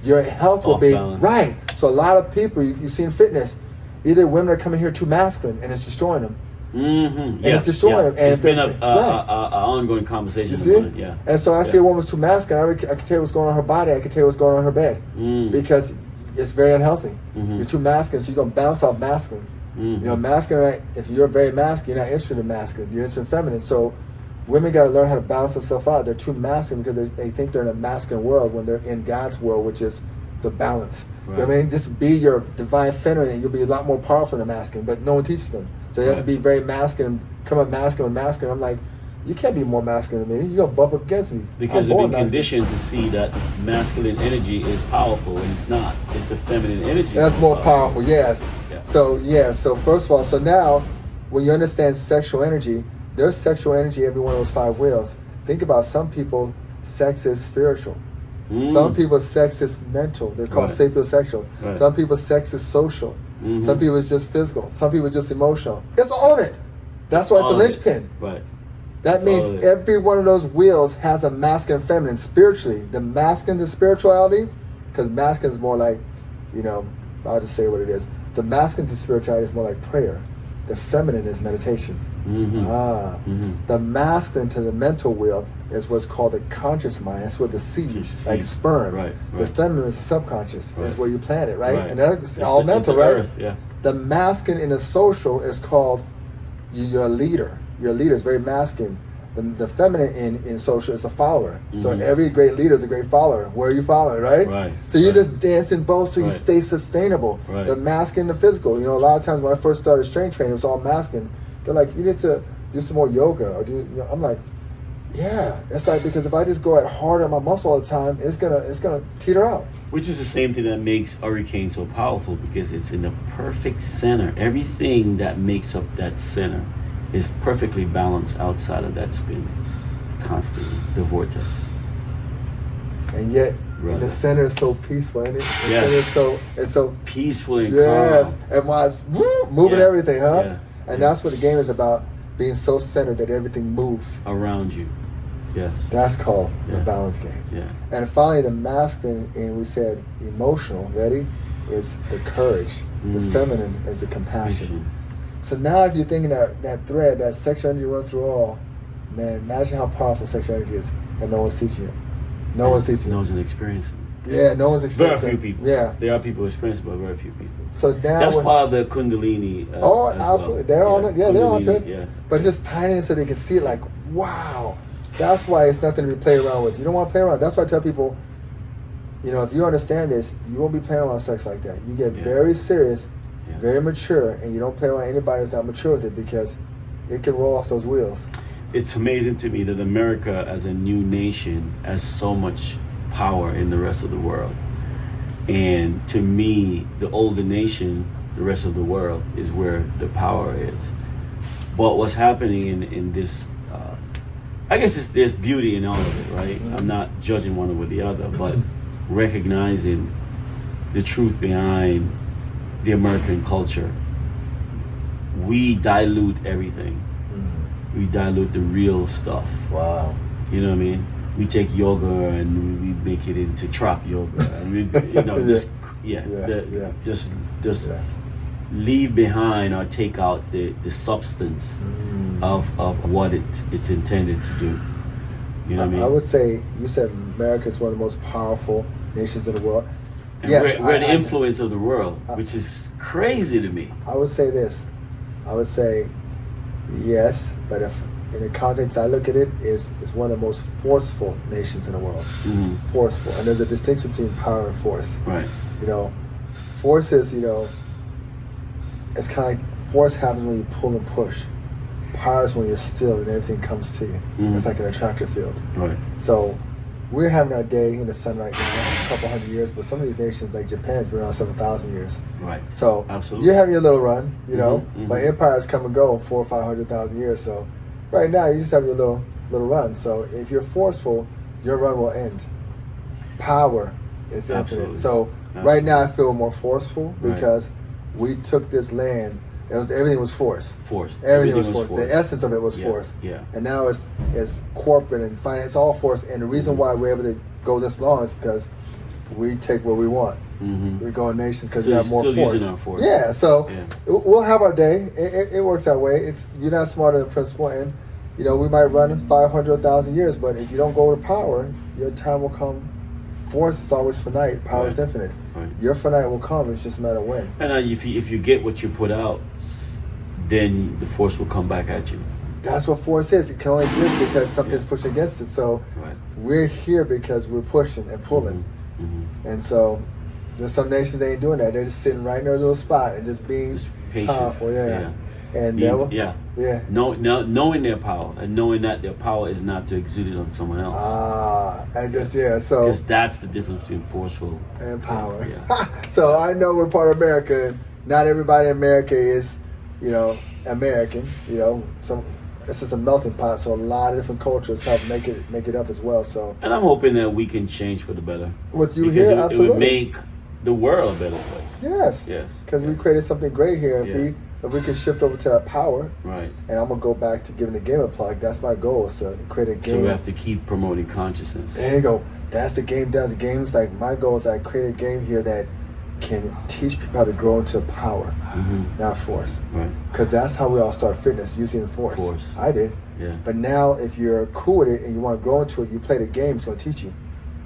your health will be right. So a lot of people you see in fitness, either women are coming here too masculine and it's destroying them. And it's destroying them. And it's been an ongoing conversation. You see? And so I see a woman's too masculine. I can tell you what's going on in her body. I can tell you what's going on in her bed. Because it's very unhealthy. You're too masculine, so you're going to bounce off masculine. You know, masculine, if you're very masculine, you're not interested in masculine. You're interested in feminine. So women got to learn how to balance themselves out. They're too masculine because they think they're in a masculine world when they're in God's world, which is the balance. You know what I mean? Just be your divine feminine and you'll be a lot more powerful than masculine, but no one teaches them. So you have to be very masculine, come up masculine. I'm like, you can't be more masculine than me. You're going to bump up against me. Because they've been conditioned to see that masculine energy is powerful, and it's not. It's the feminine energy. That's more powerful, yes. So first of all, so now, when you understand sexual energy, there's sexual energy every one of those 5 wheels. Think about some people, sex is spiritual. Some people, sex is mental. They're called sapiosexual. Some people, sex is social. Some people, it's just physical. Some people, it's just emotional. It's all of it. That's why it's a linchpin. That means every one of those wheels has a masculine and feminine spiritually. The masculine is spirituality, because masculine is more like, I'll just say what it is. The masculine to spirituality is more like prayer. The feminine is meditation. The masculine to the mental wheel is what's called the conscious mind. That's where the seed, like sperm. The feminine is the subconscious. Is where you plant it, right? And that's all mental, right? The masculine in the social is called you're a leader. Your leader is very masculine. The feminine in social is a follower. So every great leader is a great follower. Where are you following, right? So you just dance in both so you stay sustainable. The masculine and the physical. A lot of times when I first started strength training, it was all masculine. They're like, you need to do some more yoga. Or I'm like, yeah. It's like, because if I just go at hard on my muscle all the time, it's gonna teeter out. Which is the same thing that makes hurricane so powerful, because it's in the perfect center. Everything that makes up that center is perfectly balanced outside of that spin, constantly, the vortex. And yet, the center is so peaceful, isn't it? The center is so peaceful and calm. And while it's moving everything, And that's what the game is about, being so centered that everything moves around you. That's called the balance game. And finally, the masculine, and we said emotional, is the courage. The feminine is the compassion. So now if you're thinking that thread, that sexual energy runs through all, man, imagine how powerful sexual energy is, and no one's teaching it. No one's experiencing it. Yeah, no one's experiencing it. Very few people. There are people experiencing it, but very few people. So now that's why the Kundalini. Absolutely. They're on it. Yeah, they're on it. But it's just tiny so they can see it like, wow. That's why it's nothing to be played around with. You don't want to play around. That's why I tell people, if you understand this, you won't be playing around with sex like that. You get very serious, very mature, and you don't play around with anybody that's not mature with it, because it can roll off those wheels. It's amazing to me that America as a new nation has so much power in the rest of the world. And to me, the older nation, the rest of the world, is where the power is. But what's happening in this, I guess there's beauty in all of it, right? I'm not judging one over the other, but recognizing the truth behind the American culture. We dilute everything. We dilute the real stuff. Wow. You know what I mean? We take yoga and we make it into trap yoga, and we, just leave behind or take out the substance of what it's intended to do. You know what I mean? I would say, you said America is one of the most powerful nations in the world. And Yes, we're the influence of the world, which is crazy to me. I would say this. I would say yes, but if in the context I look at it, is one of the most forceful nations in the world. Mm-hmm. Forceful. And there's a distinction between power and force. Right. You know, force is, you know, it's kind of like force happens when you pull and push. Power is when you're still and everything comes to you. Mm-hmm. It's like an attractor field. Right. So we're having our day in the sun right now, a couple hundred years, but some of these nations like Japan's been around 7,000 years. Right. So absolutely, you're having your little run, you know, mm-hmm. but empires come and go 400,000 or 500,000 years. So right now you just have your little run. So if you're forceful, your run will end. Power is absolutely. infinite. So right now I feel more forceful because we took this land. Everything was forced. Everything was forced. The essence of it was forced. Yeah. And now it's corporate and finance, all forced. And the reason why we're able to go this long is because we take what we want. Mm-hmm. We go in nations because we have more still force. Using our force. Yeah. So we'll have our day. It works that way. You're not smarter than principle, and you know we might run 500,000 years, but if you don't go to power, your time will come. Force is always finite. Power is infinite. Right. Your finite will come. It's just a matter of when. And if you get what you put out, then the force will come back at you. That's what force is. It can only exist because something's pushing against it. So we're here because we're pushing and pulling. Mm-hmm. And so there's some nations that ain't doing that. They're just sitting right in their little spot and just being patient. powerful. Yeah. And knowing their power and knowing that their power is not to exude it on someone else. So because that's the difference between forceful and power. Yeah. So I know we're part of America. And not everybody in America is, you know, American. You know, it's just a melting pot. So a lot of different cultures help make it up as well. So and I'm hoping that we can change for the better. With you because here, it would make the world a better place. Yes. Because we created something great here. If we can shift over to that power, right? And I'm gonna go back to giving the game a plug. That's my goal, is to create a game. So we have to keep promoting consciousness. There you go. That's the game does. The game's like my goal is I create a game here that can teach people how to grow into power, not force. Right. Because that's how we all start fitness, using force. I did. Yeah. But now, if you're cool with it and you want to grow into it, you play the game. It's gonna teach you.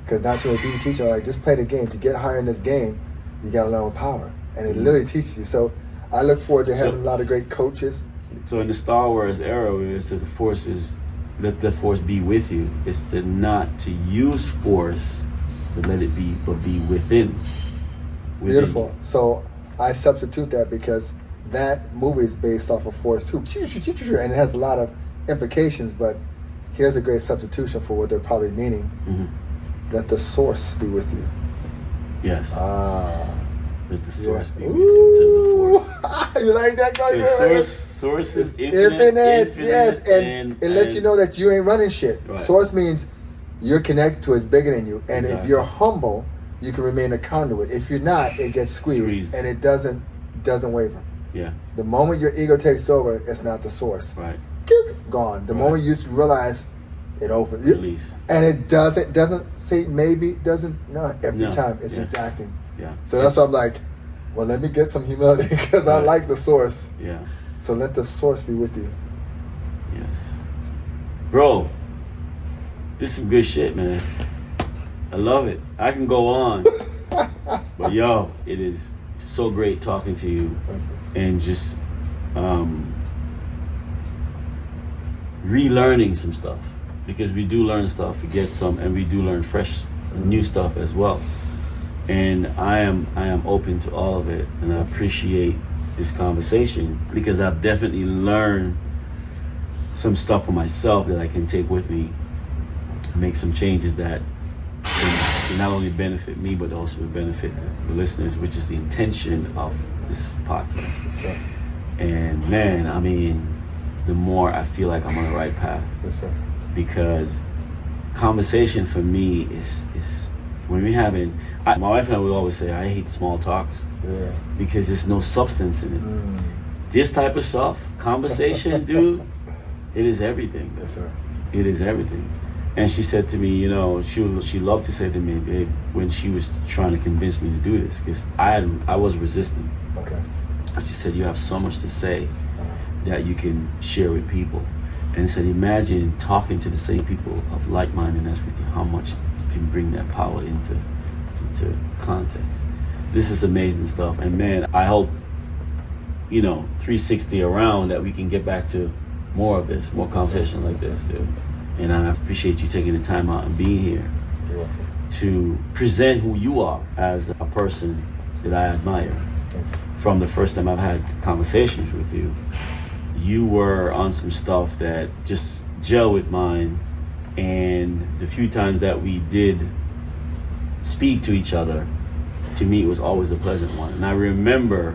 Because not too many people teach you like just play the game. To get higher in this game, you gotta learn power, and it literally teaches you. So I look forward to having a lot of great coaches. So in the Star Wars era, where it's the force is, let the force be with you. It's to not to use force, but let it be, but be within. Beautiful. You. So I substitute that because that movie is based off of force too, and it has a lot of implications. But here's a great substitution for what they're probably meaning. Let the source be with you. Yes. Let the source be with you instead of the force. You like that, guy? The source is infinite. Yes, and it lets you know that you ain't running shit. Right. Source means you're connected to it's bigger than you, and if you're humble, you can remain a conduit. If you're not, it gets squeezed. And it doesn't waver. Yeah. The moment your ego takes over, it's not the source. Right. Gone. The moment you realize it opens. Release. And it doesn't say maybe, every time it's exacting. Yeah. So that's why I'm like, well, let me get some humility because I like the source. Yeah. So let the source be with you. Yes. Bro, this is some good shit, man. I love it. I can go on. But yo, it is so great talking to you and just relearning some stuff, because we do learn stuff, forget some, and we do learn fresh new stuff as well. And I am open to all of it, and I appreciate this conversation because I've definitely learned some stuff for myself that I can take with me, make some changes that can not only benefit me but also benefit the listeners, which is the intention of this podcast. Yes, sir. And man, I mean, the more I feel like I'm on the right path. Yes, sir. Because conversation for me is when we're having, my wife and I would always say I hate small talks. Yeah. Because there's no substance in it. This type of stuff, conversation, dude, it is everything. Yes, sir. It is everything. And she said to me, you know, she loved to say to me, babe, when she was trying to convince me to do this, because I was resistant. Okay. And she said, you have so much to say that you can share with people. And said, imagine talking to the same people of like-mindedness with you, how much you can bring that power into into context. This is amazing stuff. And man, I hope, 360 around that we can get back to more of this, more conversation like this, dude. And I appreciate you taking the time out and being here to present who you are as a person that I admire. From the first time I've had conversations with you, you were on some stuff that just gel with mine, and the few times that we did speak to each other, to me it was always a pleasant one. And I remember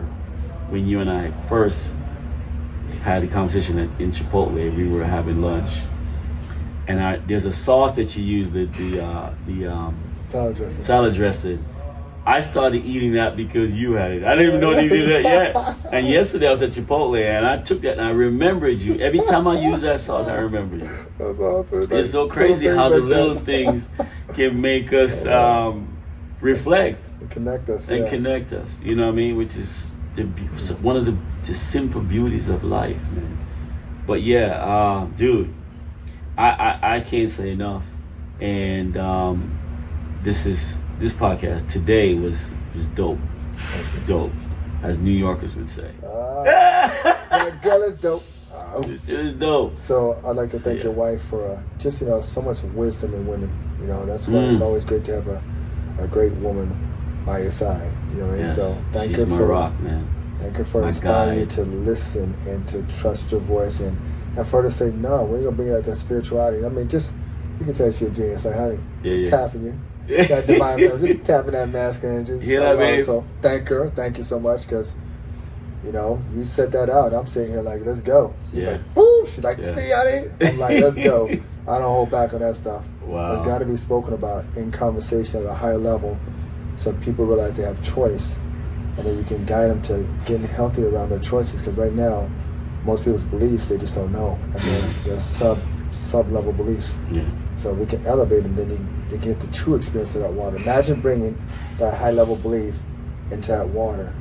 when you and I first had a conversation in Chipotle, we were having lunch, and there's a sauce that you use, the salad dressing. I started eating that because you had it. I didn't even know they did that yet. And yesterday I was at Chipotle and I took that and I remembered you. Every time I use that sauce, I remember you. That's awesome. It's so crazy how the little things can make us reflect. And connect us. Connect us. You know what I mean? Which is one of the simple beauties of life, man. But yeah, dude, I can't say enough. And this podcast today was dope. Dope, as New Yorkers would say. That girl is dope. It was dope. So I'd like to thank your wife for just so much wisdom in women. That's why it's always great to have a great woman by your side. Yes. So thank She's her my for rock, man. Thank her for My inspiring you guide. to listen and to trust your voice, and for her to say no. We're gonna bring out that spirituality. I mean, just you can tell she's a genius. Like, honey, just tapping you. That divine feminine, just tapping that masculine energy. So thank her. Thank you so much, because you set that out. I'm sitting here like, let's go. She's like, boom. She's like, see, honey. I'm like, let's go. I don't hold back on that stuff. Wow. It's got to be spoken about in conversation at a higher level, so people realize they have choice, and then you can guide them to getting healthy around their choices. Because right now, most people's beliefs, they just don't know, and they're sub-level beliefs. Yeah. So we can elevate them, then they get the true experience of that water. Imagine bringing that high-level belief into that water.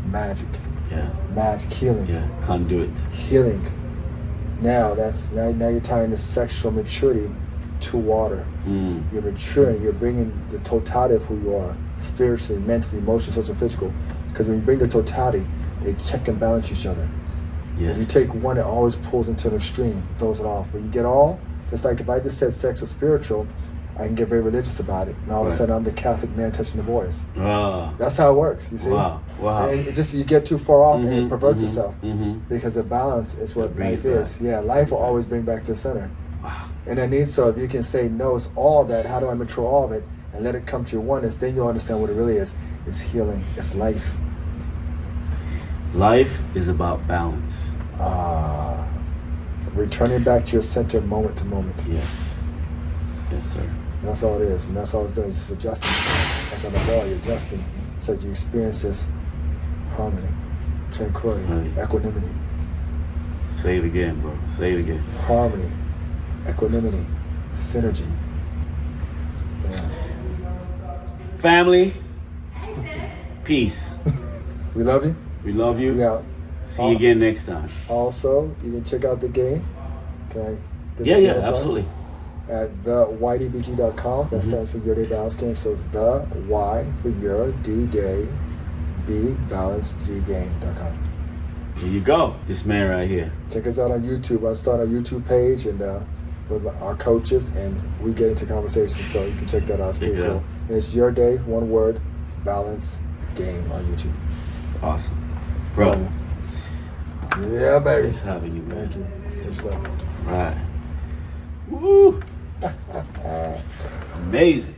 Magic. Yeah. Magic, healing. Yeah. Conduit. Healing. Now you're tying the sexual maturity to water. You're maturing. You're bringing the totality of who you are, spiritually, mentally, emotionally, social, physical. Because when you bring the totality, they check and balance each other. Yes. If you take one, it always pulls into an extreme, throws it off. But you get all, just like if I just said sex or spiritual, I can get very religious about it. And all of a sudden, I'm the Catholic man touching the boys. Wow. That's how it works, you see? Wow. And it's just, you get too far off and it perverts itself. Because the balance is what life is. Yeah, life will always bring back to the center. Wow. And then so if you can say, no, it's all that, how do I mature all of it? And let it come to your oneness, then you'll understand what it really is. It's healing. It's life. Life is about balance. Returning back to your center moment to moment. Yes. Yes, sir. That's all it is. And that's all it's doing. It's just adjusting. Like on the ball, you're adjusting so that you experience this harmony, tranquility, equanimity. Say it again, bro. Say it again. Harmony, equanimity, synergy. Yeah. Family, peace. We love you. We love you. We out. See you again next time. Also, you can check out the game. Can I get the Yeah, game up? absolutely. At theyydbg.com. That stands for Your Day Balance Game. So it's the Y for your D-Day, B Balance G Game.com. There you go. This man right here. Check us out on YouTube. I started a YouTube page and with our coaches, and we get into conversations. So you can check that out. It's pretty cool. And it's Your Day, one word, Balance Game on YouTube. Awesome. Bro. Yeah, baby. Thanks for having you, man. Thank you. Much love. Right. Woo! Amazing.